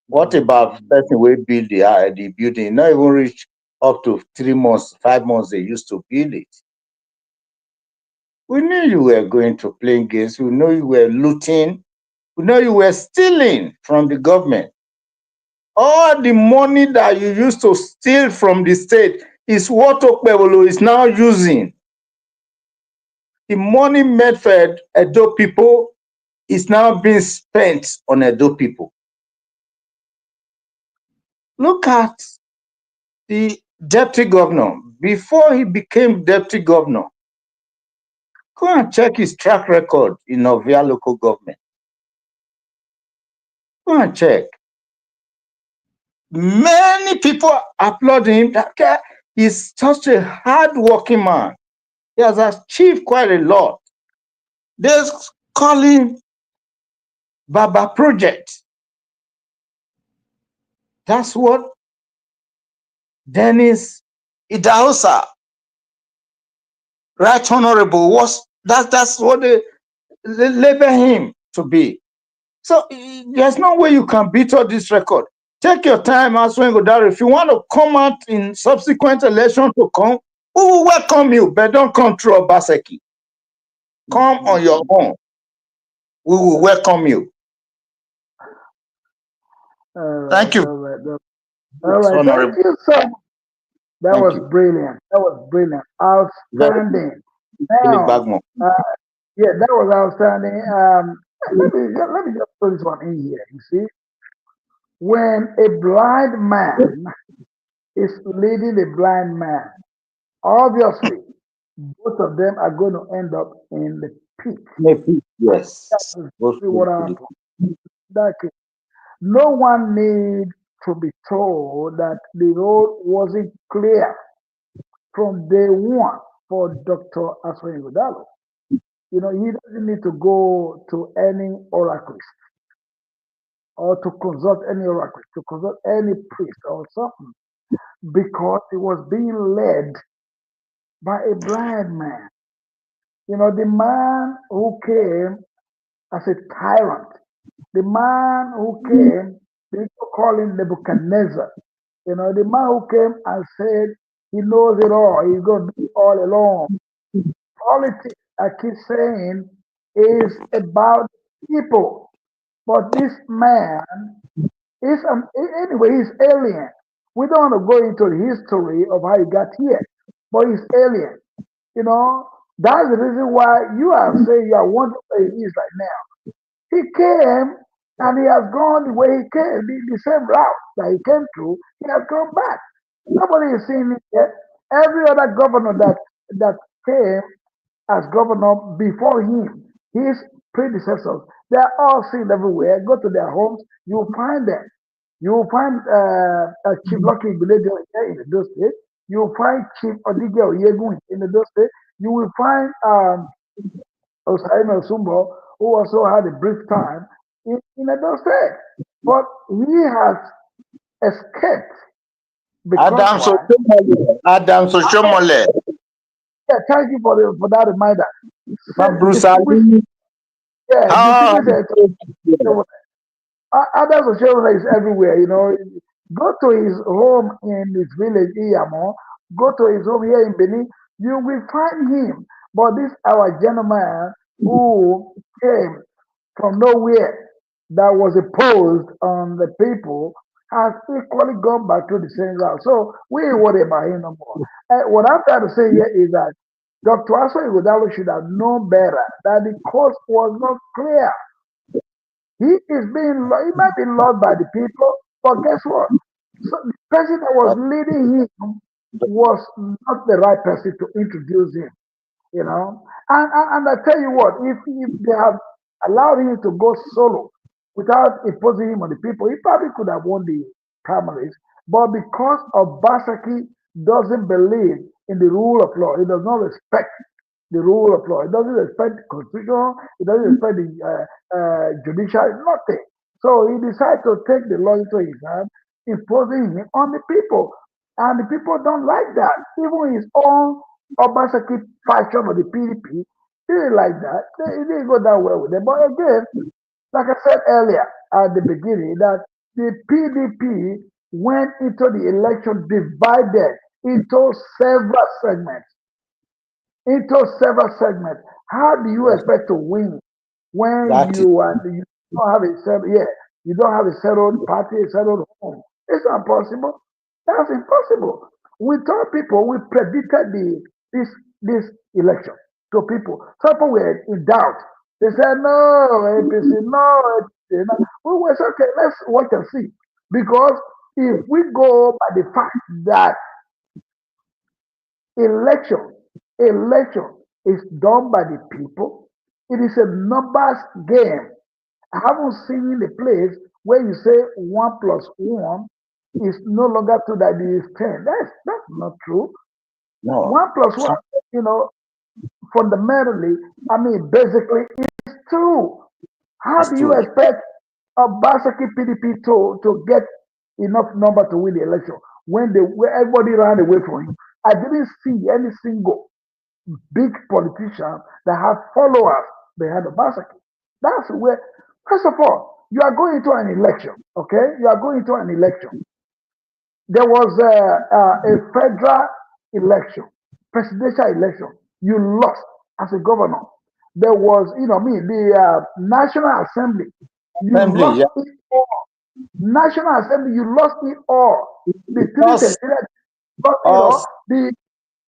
C: What about person who build the building? Not even reach up to 3 months, 5 months they used to build it. We knew you were going to play games. We know you were looting. We know you were stealing from the government. All the money that you used to steal from the state is what Okpevbolo is now using. The money made for Edo people is now being spent on Edo people. Look at the deputy governor. Before he became deputy governor, go and check his track record in Ovia local government. Go and check. Many people applaud him. That guy is such a hard-working man. He has achieved quite a lot. They call him Baba Project. That's what Dennis Idahosa, Right Honorable, was. That's what they label him to be. So there's no way you can beat all this record. Take your time, Asue Ighodalo. If you want to come out in subsequent election to come, we will welcome you, but don't come through Obaseki. Come on your own. We will welcome you.
A: All right,
C: Thank you.
A: all right. All right,
C: Honorable.
A: thank you so much. That
C: Thank
A: was
C: you.
A: brilliant. That was brilliant.
C: Very
A: Outstanding.
C: Billy
A: Now,
C: Bagmo.
A: yeah, that was outstanding. Let me just put this one in here. You see, when a blind man is leading a blind man, obviously both of them are going to end up in the pit.
C: Maybe, yes.
A: That's exactly what happened. That is, no one need to be told that the road wasn't clear from day one for Dr. Asue Ighodalo. You know, he doesn't need to go to any oracles. or to consult any oracle, to consult any priest or something, because he was being led by a blind man. The man who came as a tyrant, the man who came, people call him Nebuchadnezzar. The man who came and said he knows it all, he's going to do it all alone. Politics, I keep saying, is about people. But this man is, anyway, he's alien. We don't want to go into the history of how he got here, but he's alien. That's the reason why you are saying you are wondering where he is right now. He came and he has gone the way he came, the same route that he came through, he has gone back. Nobody is seeing it yet. Every other governor that came as governor before him, his predecessors, they are all seen everywhere. Go to their homes, you will find them. You will find Chief Lucky Ighodalo in those states. You will find Chief Odige Oyegun in those states. You will find Osaime Osumbo, who also had a brief time in those states. But he has escaped because
C: Adam
A: why?
C: Soshomole. Adam Soshomole.
A: Yeah, thank you for that reminder.
C: Bruce Ali.
A: Distinguished Adams Oshiomhole is everywhere. Go to his home in his village, Iyamo. Go to his home here in Benin. You will find him. But this our gentleman who came from nowhere, that was imposed on the people, has equally gone back to the same route. So we ain't worried about him no more. What I'm trying to say here is that Dr. Asue Ighodalo should have known better that the course was not clear. He might be loved by the people, but guess what? So the person that was leading him was not the right person to introduce him. And I tell you what, if they have allowed him to go solo without imposing him on the people, he probably could have won the primaries. But because Obasaki doesn't believe in the rule of law, he does not respect the rule of law. It doesn't respect the constitution. It doesn't respect the judiciary. Nothing. So he decided to take the law into his hand, imposing it on the people, and the people don't like that. Even his own Obasaki faction of the PDP didn't like that. It didn't go that well with them. But again, like I said earlier at the beginning, that the PDP went into the election divided into several segments into several segments. How do you expect to win when you don't have a settled you don't have a settled party, a settled home? It's not possible. That's impossible. We told people, we predicted this election to people. Some people were in doubt. They said no, APC, no, APC, no. We said okay, let's watch and see. Because if we go by the fact that election election is done by the people. It is a numbers game. I haven't seen the place where you say 1 plus 1 is no longer 2, that it is 10. That's not true.
C: No.
A: 1 plus 1, fundamentally, basically, it's 2. How do you expect a Basaki PDP to get enough number to win the election when everybody ran away from him? I didn't see any single big politician that have followers behind the Basaki. That's where, first of all, you are going to an election, okay? You are going to an election. There was a federal election, presidential election. You lost as a governor. There was, the National Assembly. You lost it all. National Assembly, you lost it all. The lost it all.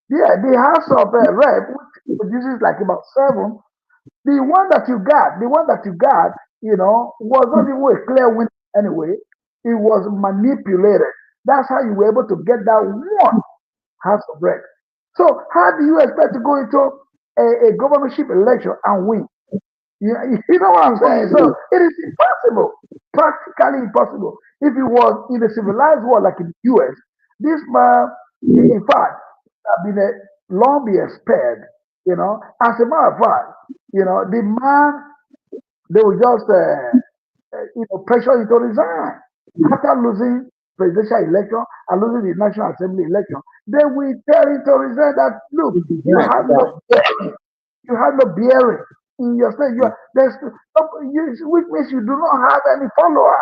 A: The House of Rep, which produces like about 7, the one that you got, was not even a clear win anyway. It was manipulated. That's how you were able to get that one House of Rep. So how do you expect to go into a governorship election and win? You know what I'm saying? So it is impossible, practically impossible. If it was in a civilized world like in the US, this man, in fact, been long be expelled. As a matter of fact, the man, they will just pressure him to resign. After losing presidential election and losing the National Assembly election, they will tell him to resign that, look, you have no bearing. You have no bearing in your state. Which means you do not have any follower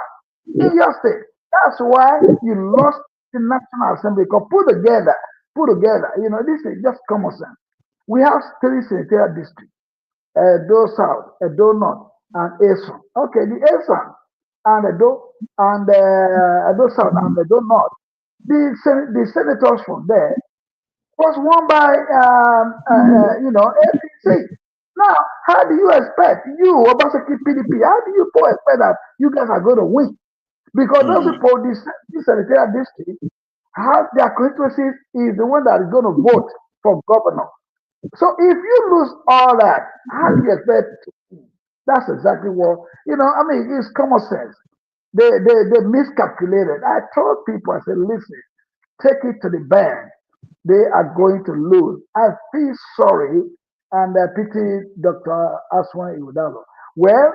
A: in your state. That's why you lost the National Assembly. Because put together, this is just common sense. We have three senatorial districts. Edo South, Edo North, and Eson. Okay, the Eson and Edo South and Edo North, the senators from there was won by APC. Now, how do you expect Obaseki PDP? How do you expect that you guys are going to win? Because those people, this senatorial district, have their constituencies is the one that is going to vote for governor. So if you lose all that, how do you expect to win? That's exactly what, it's common sense. They miscalculated. I told people, I said, listen, take it to the bank. They are going to lose. I feel sorry and I pity Dr. Asue Ighodalo. Well,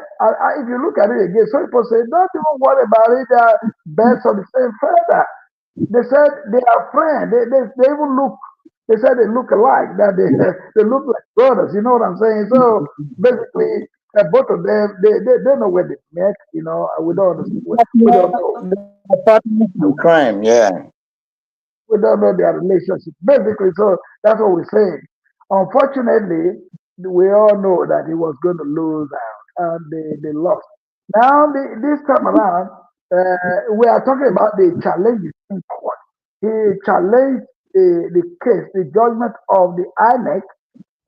A: if you look at it again, some people say, don't even worry about it. They are birds of the same feather. They said they are friends. They even look, they said they look alike, that they look like brothers. You know what I'm saying? So basically, both of them, they know where they met. We don't understand. We don't know.
C: Crime, yeah.
A: We don't know their relationship. Basically, so that's what we're saying. Unfortunately, we all know that he was going to lose out, and they lost. Now, this time around, we are talking about the challenges in court. He challenged the case, the judgment of the INEC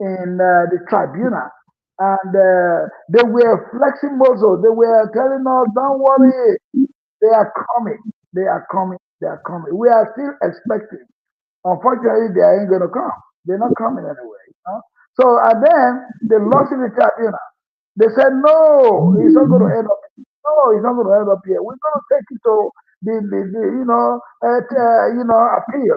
A: in the tribunal. And they were flexing muscles. They were telling us, don't worry, they are coming. They are coming. They are coming. We are still expecting. Unfortunately, they ain't going to come. They're not coming anyway. So, and then they lost in the tribunal. They said, no, it's not going to end up. No, it's not going to end up here. We're going to take it to appeal.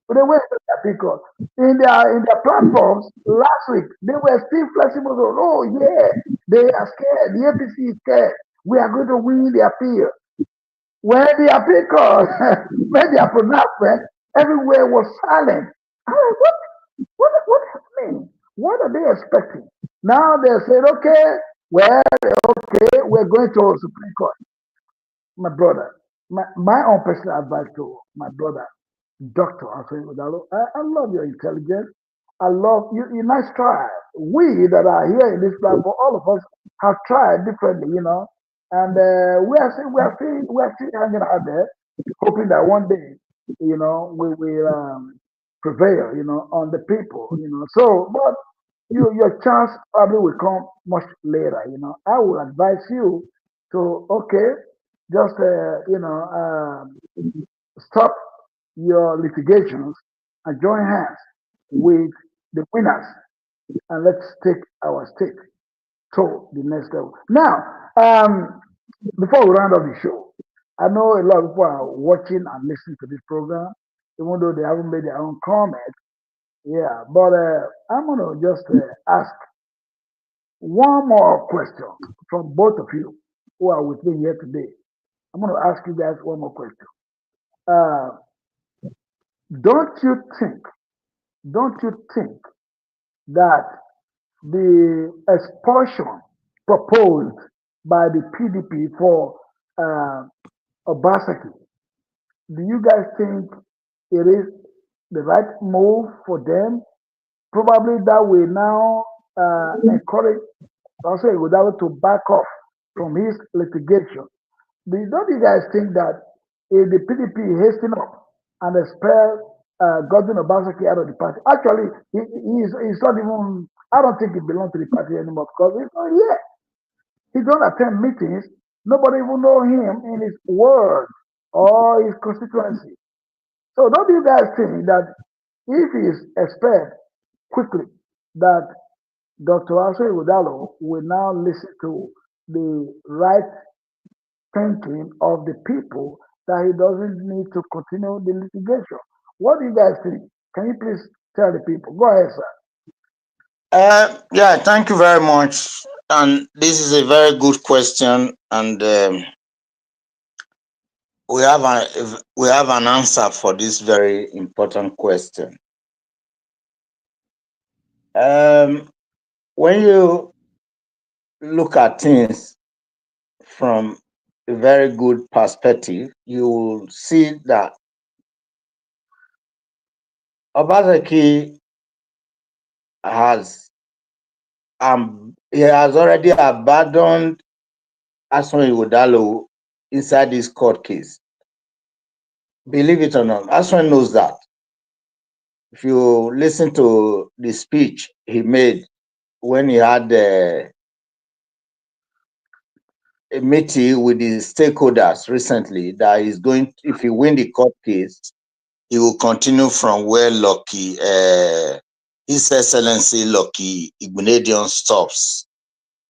A: But they went to the appeal court. In their platforms last week, they were still flexible. Oh, yeah, they are scared. The APC is scared. We are going to win the appeal. When the appeal court made their pronouncement, everywhere was silent. I'm like, what happening? What are they expecting? Now they said, okay, well, okay, we're going to Supreme Court. My brother, my own personal advice to my brother, Dr. Asue Ighodalo, I love your intelligence. I love you. You nice try. We that are here in this platform, all of us have tried differently. And we are still hanging out there, hoping that one day, we will prevail, on the people. So, but your chance probably will come much later. I will advise you to just stop your litigations and join hands with the winners, and let's take our state to the next level. Now, before we round off the show, I know a lot of people are watching and listening to this program, even though they haven't made their own comment. Yeah, but I'm gonna just ask one more question from both of you who are with me here today. I'm gonna ask you guys one more question. Uh, don't you think? Don't you think that the expulsion proposed by the PDP for uh, Obaseki, do you guys think it is the right move for them? Probably that will now encourage also Ighodalo to back off from his litigation. Don't you guys think that if the PDP hasten up and expel Godwin Obaseki out of the party, actually, he's not even, I don't think he belongs to the party anymore because he's not here. He don't attend meetings. Nobody even know him in his ward or his constituency. So don't you guys think that if he is expelled quickly, that Dr. Asue Ighodalo will now listen to the right thinking of the people that he doesn't need to continue the litigation? What do you guys think? Can you please tell the people? Go ahead, sir.
C: Yeah, thank you very much. And this is a very good question, and we have an answer for this very important question. When you look at things from a very good perspective, you will see that Obaseki he has already abandoned Asue Ighodalo inside this court case. Believe it or not, Asue knows that. If you listen to the speech he made when he had a meeting with the stakeholders recently, that he's going, if he win the court case, he will continue from where His Excellency Lucky Ighodalo stops.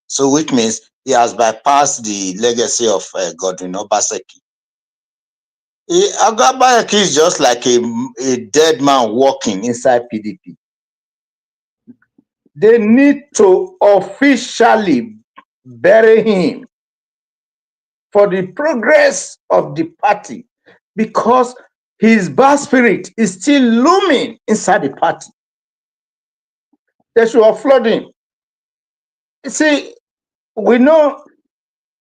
C: So, which means he has bypassed the legacy of Godwin Obaseki. Obaseki is just like a dead man walking inside PDP. They need to officially bury him for the progress of the party, because his bad spirit is still looming inside the party. They should offload him. You see, we know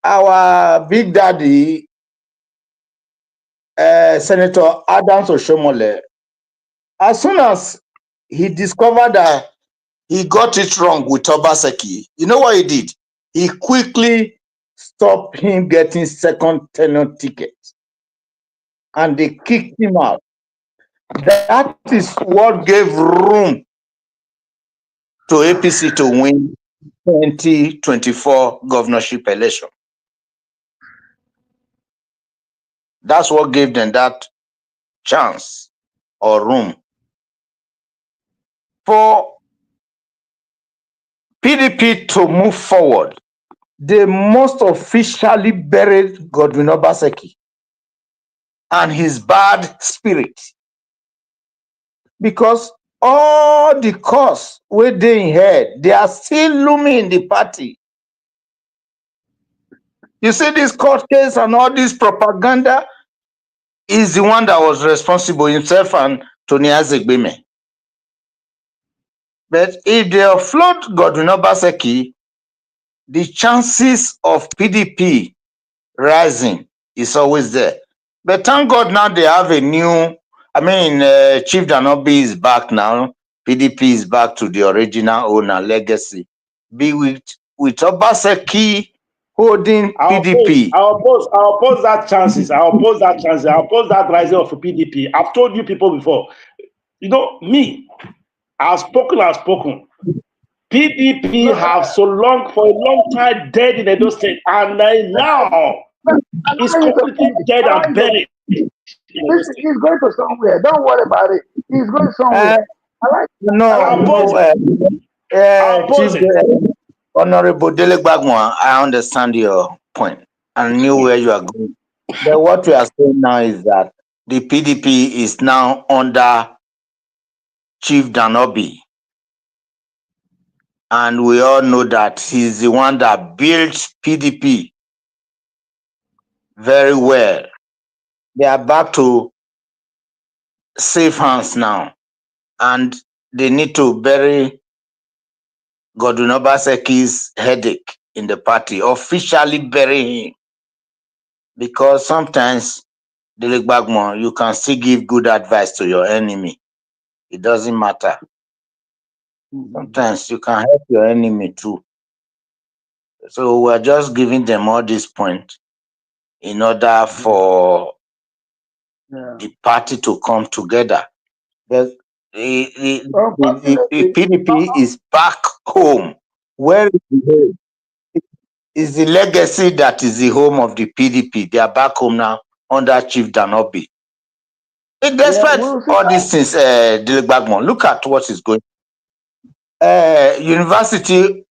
C: our big daddy, Senator Adams Oshomole, as soon as he discovered that he got it wrong with Obaseki, you know what he did? He quickly stopped him getting second tenure ticket, and they kicked him out. That is what gave room to APC to win 2024 governorship election. That's what gave them that chance or room. For PDP to move forward, they must officially bury Godwin Obaseki and his bad spirit, because all the cause where they had, they are still looming in the party. You see, this court case and all this propaganda is the one that was responsible, himself and Tony Azegbeme. But if they offload Godwin Obaseki, the chances of PDP rising is always there. But thank God now they have a new, Chief Danobi is back now. PDP is back to the original owner legacy. Be with Obaseki holding PDP.
D: I oppose that chances. I oppose that rising of PDP. I've told you people before. You know, me, I've spoken. PDP have for a long time dead in Edo State, and now it's completely dead and buried.
A: Listen, he's going to somewhere. Don't worry about it. He's going somewhere.
C: Chief Honorable Idele-Ero, I understand your point and knew where you are going. But what we are saying now is that the PDP is now under Chief Danobi. And we all know that he's the one that built PDP very well. They are back to safe hands now. And they need to bury Godwin Obaseki's headache in the party, officially bury him. Because sometimes, Idele-Ero, you can still give good advice to your enemy. It doesn't matter. Sometimes you can help your enemy too. So we're just giving them all these points in order for the party to come together. The PDP is back home. Where is the home? It's the legacy that is the home of the PDP. They are back home now under Chief Danobi. Despite all these things, Idele-Ero, look at what is going on. University,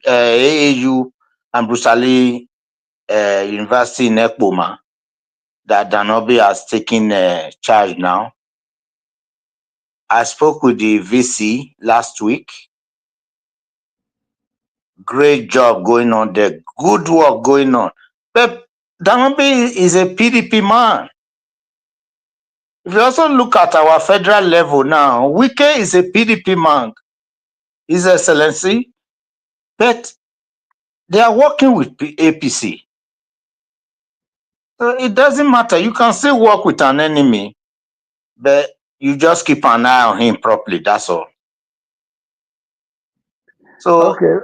C: AAU and Bruce Ali University in Ekpoma, that Danobi has taken charge now. I spoke with the VC last week. Great job going on there. Good work going on. But Damabi is a PDP man. If you also look at our federal level now, Wike is a PDP man, His Excellency, but they are working with APC. So it doesn't matter. You can still work with an enemy, but you just keep an eye on him properly. That's all. So
A: Okay.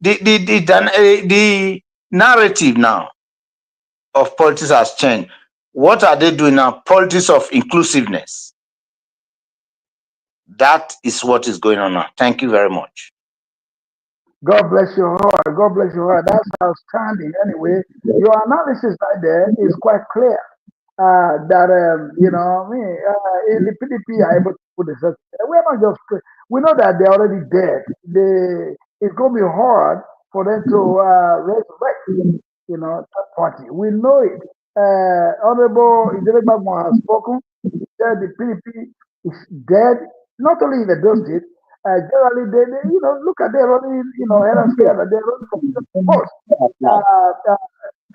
C: the narrative now of politics has changed. What are they doing now? Politics of inclusiveness. That is what is going on now. Thank you very much.
A: God bless your heart. God bless your heart. That's outstanding. Anyway, your analysis right there is quite clear. That in the PDP are able to put this. We're not just. We know that they're already dead. It's going to be hard for them to resurrect. That party. We know it. Honorable Idele-Ero has spoken. That the PDP is dead. Not only in the state. Generally, look at they're running. Head and scatter. They're running for post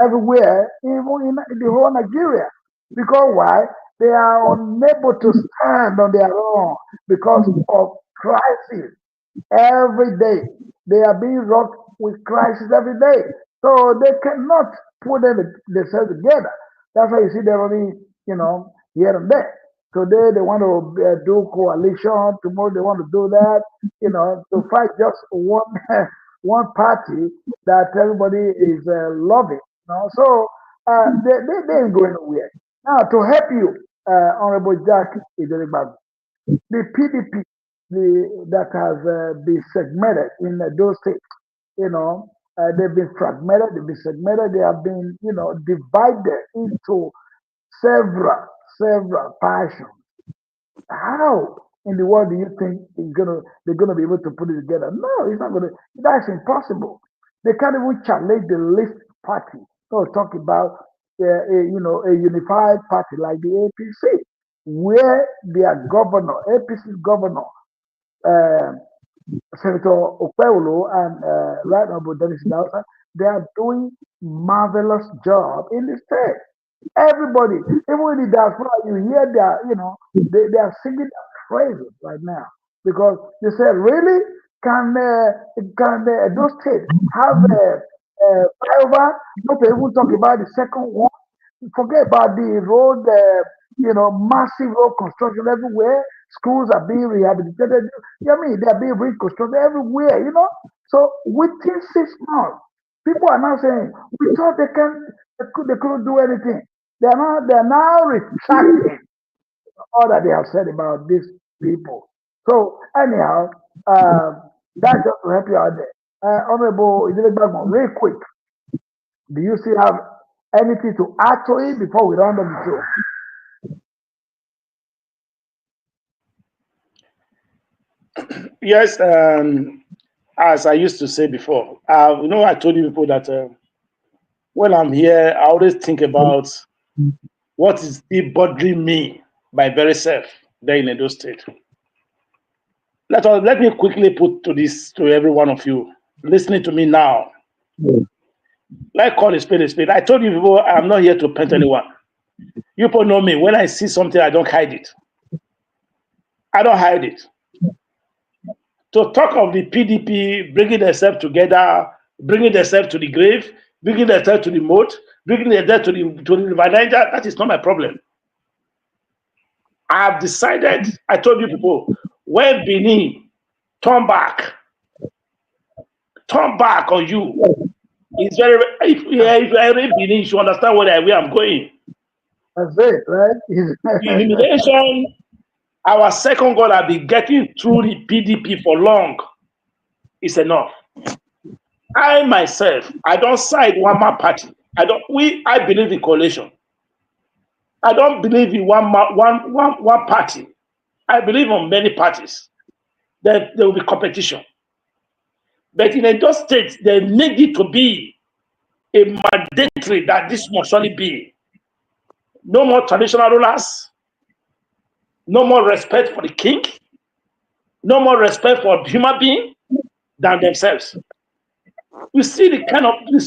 A: everywhere, even in the whole Nigeria. Because why? They are unable to stand on their own because of crisis every day. They are being rocked with crisis every day. So they cannot put themselves together. That's why you see they're only, here and there. Today they want to do coalition. Tomorrow they want to do that. To fight just one one party that everybody is loving. So they ain't going nowhere. Now to help you, Honorable Jack Idele-Ero, the PDP that has been segmented in those states, they've been fragmented, they've been segmented, they have been, divided into several passions. How in the world do you think they're gonna be able to put it together? No, it's not gonna. That's impossible. They can't even challenge the least party. No, talk about a unified party like the APC, where their governor, APC's governor, uh, Senator Okpevbolo and Right Honorable Dennis Idahosa, they are doing marvelous job in the state. Everybody, even in the diaspora, you hear they are singing their praises right now because they say, really, can those states have flyover? Not to even talk about the second one. Forget about the road, massive road construction everywhere. Schools are being rehabilitated. I mean, they are being reconstructed everywhere. So within 6 months, people are now saying, we thought they couldn't do anything. They're now retracting all that they have said about these people. So anyhow, that's just to help you out there. Honorable Idele-Ero, real quick, do you still have anything to add to it before we round up the show?
D: Yes, as I used to say before, I told you people that when I'm here, I always think about what is still bothering me by very self there in Edo State. Let me quickly put to every one of you listening to me now. Like call a spade a spade. I told you before, I'm not here to paint anyone. You people know me. When I see something, I don't hide it. I don't hide it. To talk of the PDP bringing themselves together, bringing themselves to the grave, bringing themselves to the moat, bringing themselves to the River Niger, that is not my problem. I have decided, I told you people, when Benin turn back on you, it's very, if you are in Benin, you should understand where I'm going.
A: That's it, right?
D: The humiliation our second God has been getting through the PDP for long is enough. I myself, I don't side one man party. I believe in coalition. I don't believe in one party. I believe on many parties. There will be competition. But in those states, there needed to be a mandatory that this must only be. No more traditional rulers. No more respect for the king. No more respect for human being. than themselves. You see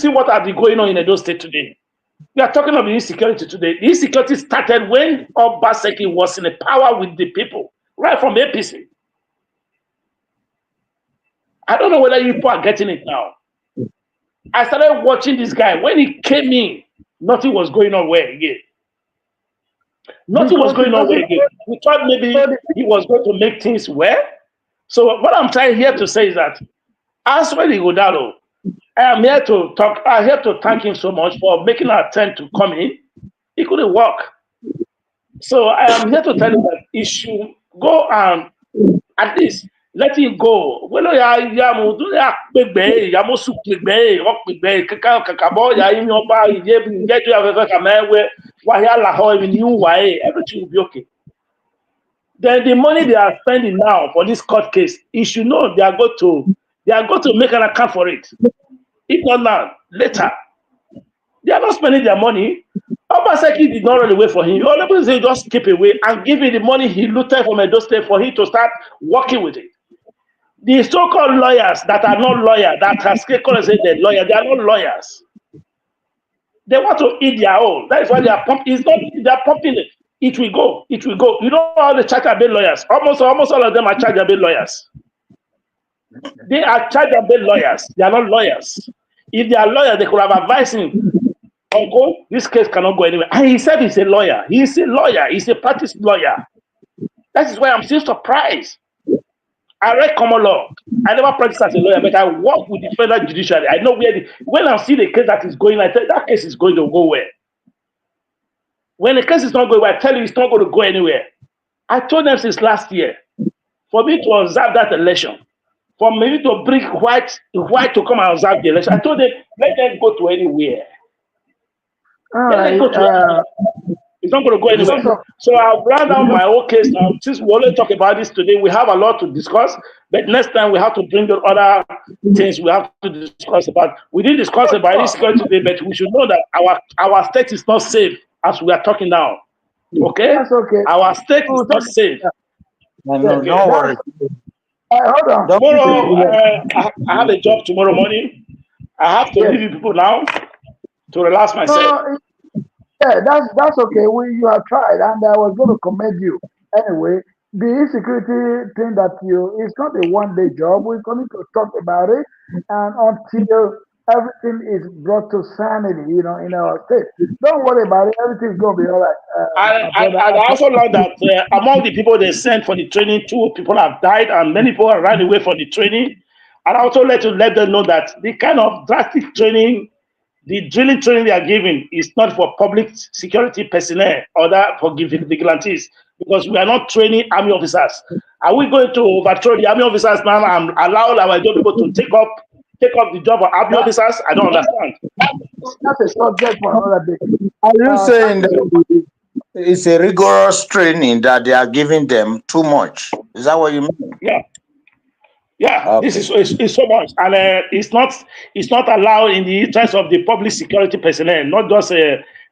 D: what are going on in Edo State today. We are talking about insecurity today. The insecurity started when Obaseki was in the power with the people, right from APC. I don't know whether you people are getting it now. I started watching this guy. When he came in, nothing was going on well again. Nothing was going on well again. We thought maybe he was going to make things well. So what I'm trying here to say is that Asue Ighodalo, I'm here to talk. I'm here to thank him so much for making an attempt to come in. He couldn't work. So I am here to tell you that he should go and at least let him go. Well, everything will be okay. Then the money they are spending now for this court case, you should know they are going to make an account for it. If not now, later. They are not spending their money. Obaseki did not run away for him. All people say just keep away and give him the money he looted from Edo State for him to start working with it. The so-called lawyers that are not lawyers, that has say they're lawyers, they are not lawyers. They want to eat their own. That is why they are pumping. It's not they are pumping it. It will go. It will go. You know all the charter-based lawyers. Almost all of them are charter-based lawyers. They are charter-based lawyers. They are not lawyers. If they are lawyers, they could have advised him. Uncle, this case cannot go anywhere. And he said he's a lawyer. He's a lawyer. He's a practiced lawyer. That is why I'm still surprised. I read common law. I never practiced as a lawyer, but I work with the federal judiciary. I know when I see the case that is going, I tell that case is going to go where. When the case is not going where, I tell you it's not going to go anywhere. I told them since last year, for me to observe that election, for me to bring white to come and observe the election, I told them, let them go to anywhere. It's not going to go anywhere. So I'll round down my whole case now. Since we only talk about this today, we have a lot to discuss. But next time we have to bring the other things we have to discuss about. We didn't discuss about insecurity today, but we should know that our state is not safe as we are talking now. Okay?
A: That's okay.
D: Our state is not safe.
C: No worries.
A: Hold on.
D: Tomorrow, I have a job tomorrow morning. I have to leave you people now to relax myself.
A: Yeah, that's okay. You have tried, and I was going to commend you. Anyway, the insecurity thing it's not a one-day job. We're going to talk about it, and until everything is brought to sanity, in our state. Don't worry about it. Everything's going to be all right.
D: I also learned that among the people they sent for the training, 2 people have died, and many people have ran away for the training. And I also let them know that the kind of drastic training, the drilling training they are giving is not for public security personnel or that for vigilantes, because we are not training army officers. Are we going to overthrow the army officers now and allow our people to take up the job of army officers? I don't understand.
A: That's a subject for another day.
C: Are you saying that it's a rigorous training that they are giving them too much? Is that what you mean?
D: Yeah, okay. This is so much, and it's not allowed in the interest of the public security personnel. Not just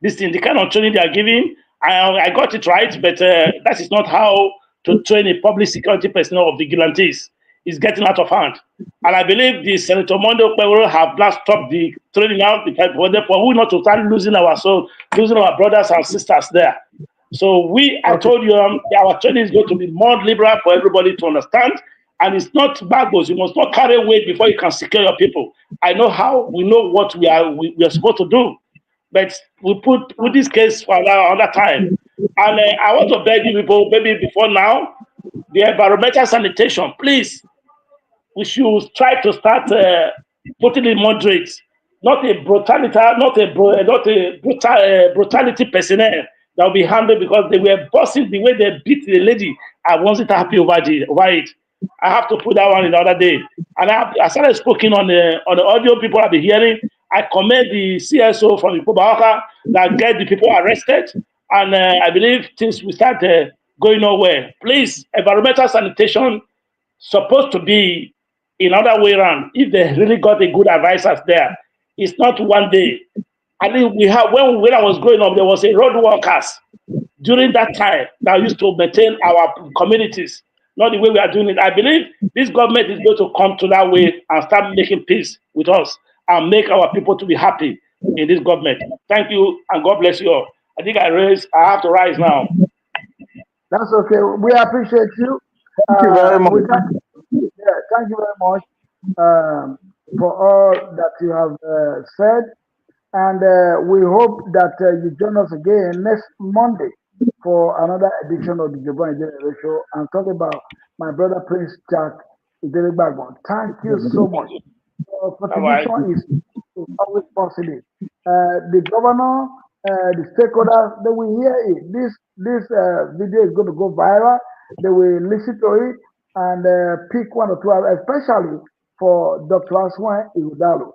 D: this thing, the kind of training they are giving. I got it right, but that is not how to train a public security personnel of vigilantes. It's getting out of hand, and I believe the Senator Mondo Okpevbolo have not stopped the training out. For we not to start losing our brothers and sisters there. So I told you our training is going to be more liberal for everybody to understand. And it's not backwards. You must not carry weight before you can secure your people. I know how. We know what we are supposed to do. But we put this case for another time. And I want to beg you people, maybe before now, the environmental sanitation, please, we should try to start putting in moderate, not a brutality personnel that will be handled, because they were bossing the way they beat the lady. I wasn't happy over it. I have to put that one in the other day. And I started speaking on the audio people have been hearing. I commend the CSO from the Kubawaka that get the people arrested. And I believe things will start going nowhere. Please, environmental sanitation supposed to be in other way around. If they really got a good advisors there, it's not one day. I think when I was growing up, there was a road workers during that time that used to maintain our communities. not the way we are doing it. I believe this government is going to come to that way and start making peace with us and make our people to be happy in this government. Thank you and God bless you all. I think I have to rise now.
A: That's okay. We appreciate you.
C: Thank you very much.
A: We thank, yeah, thank you very much for all that you have said. And we hope that you join us again next Monday for another edition of the Idele-Ero show and talk about my brother Prince Jack Idele-Ero. Thank you so much. Your
D: Bye bye.
A: contribution is always positive. The governor, the stakeholders, they will hear it. This video is going to go viral. They will listen to it and pick one or two, especially for Dr. Asue Ighodalo.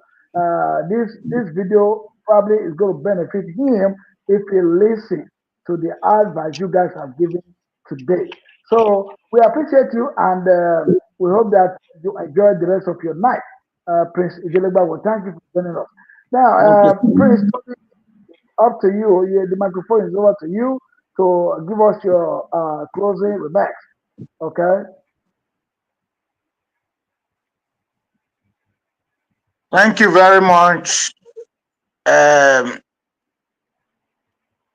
A: This video probably is going to benefit him if he listens to the advice you guys have given today. So we appreciate you and we hope that you enjoy the rest of your night. Prince Idele-Ero, thank you for joining us. Now,
C: Thank you.
A: Prince, up to you. The microphone is over to you to give us your closing remarks. Okay.
C: Thank you very much, um,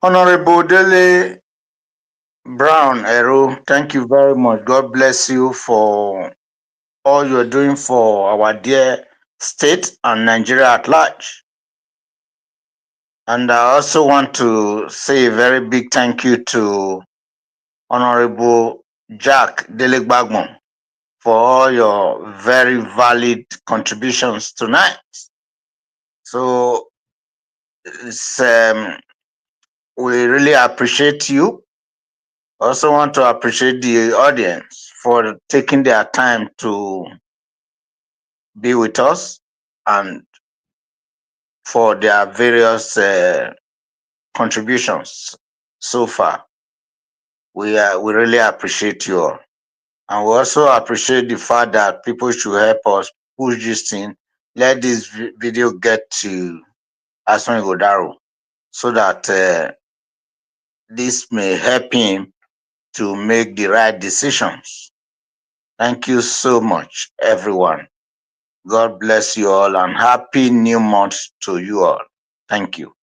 C: Honorable Dele Brown Ero. Thank you very much. God bless you for all you're doing for our dear state and Nigeria at large. And I also want to say a very big thank you to Honorable Jack Dele-Ero for all your very valid contributions tonight. So it's, we really appreciate you. I also want to appreciate the audience for taking their time to be with us and for their various contributions so far. We really appreciate you all. And we also appreciate the fact that people should help us push this thing, let this video get to Asue Ighodalo so that this may help him to make the right decisions. Thank you so much, everyone. God bless you all and happy new month to you all. Thank you.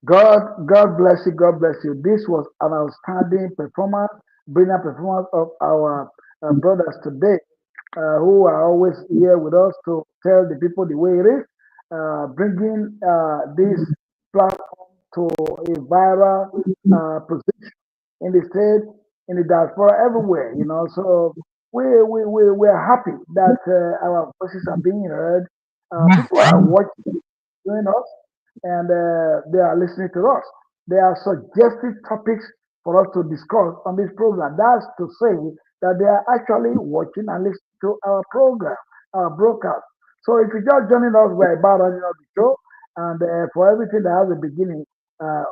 A: God bless you. God bless you. This was an outstanding performance, brilliant performance of our brothers today, who are always here with us to tell the people the way it is, bringing this platform to a viral position in the state, in the diaspora, everywhere. So we're happy that our voices are being heard. People are watching, join us, and they are listening to us. They are suggested topics for us to discuss on this program. That's to say that they are actually watching and listening to our program, our broadcast. So if you're just joining us, we're about running up the show, and for everything that has a beginning,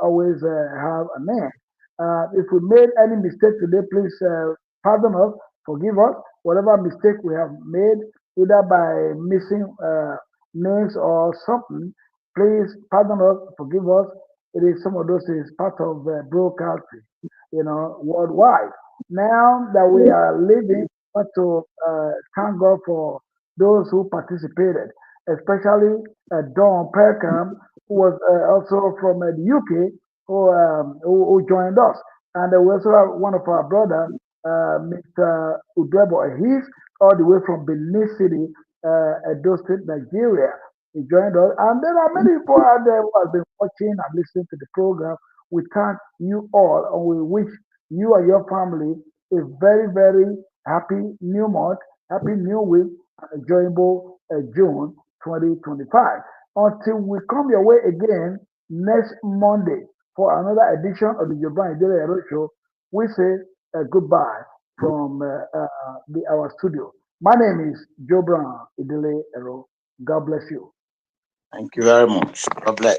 A: always have an end. If we made any mistake today, please pardon us, forgive us, whatever mistake we have made, either by missing names or something. Please pardon us, forgive us. It is some of those things part of broadcasting, worldwide. Now that we are leaving, I want to thank God for those who participated, especially Don Perkham, who was also from the UK, who joined us. And we also have one of our brothers, Mr. Udebo. He's all the way from Benin City, Edo State, Nigeria. He joined us. And there are many people out there who have been watching and listening to the program. We thank you all and we wish you and your family a very, very happy new month, happy new week, and enjoyable June 2025. Until we come your way again next Monday for another edition of the Idele-Ero show, we say goodbye from our studio. My name is Joe Brown Idele-Ero. God bless you.
C: Thank you very much. God bless.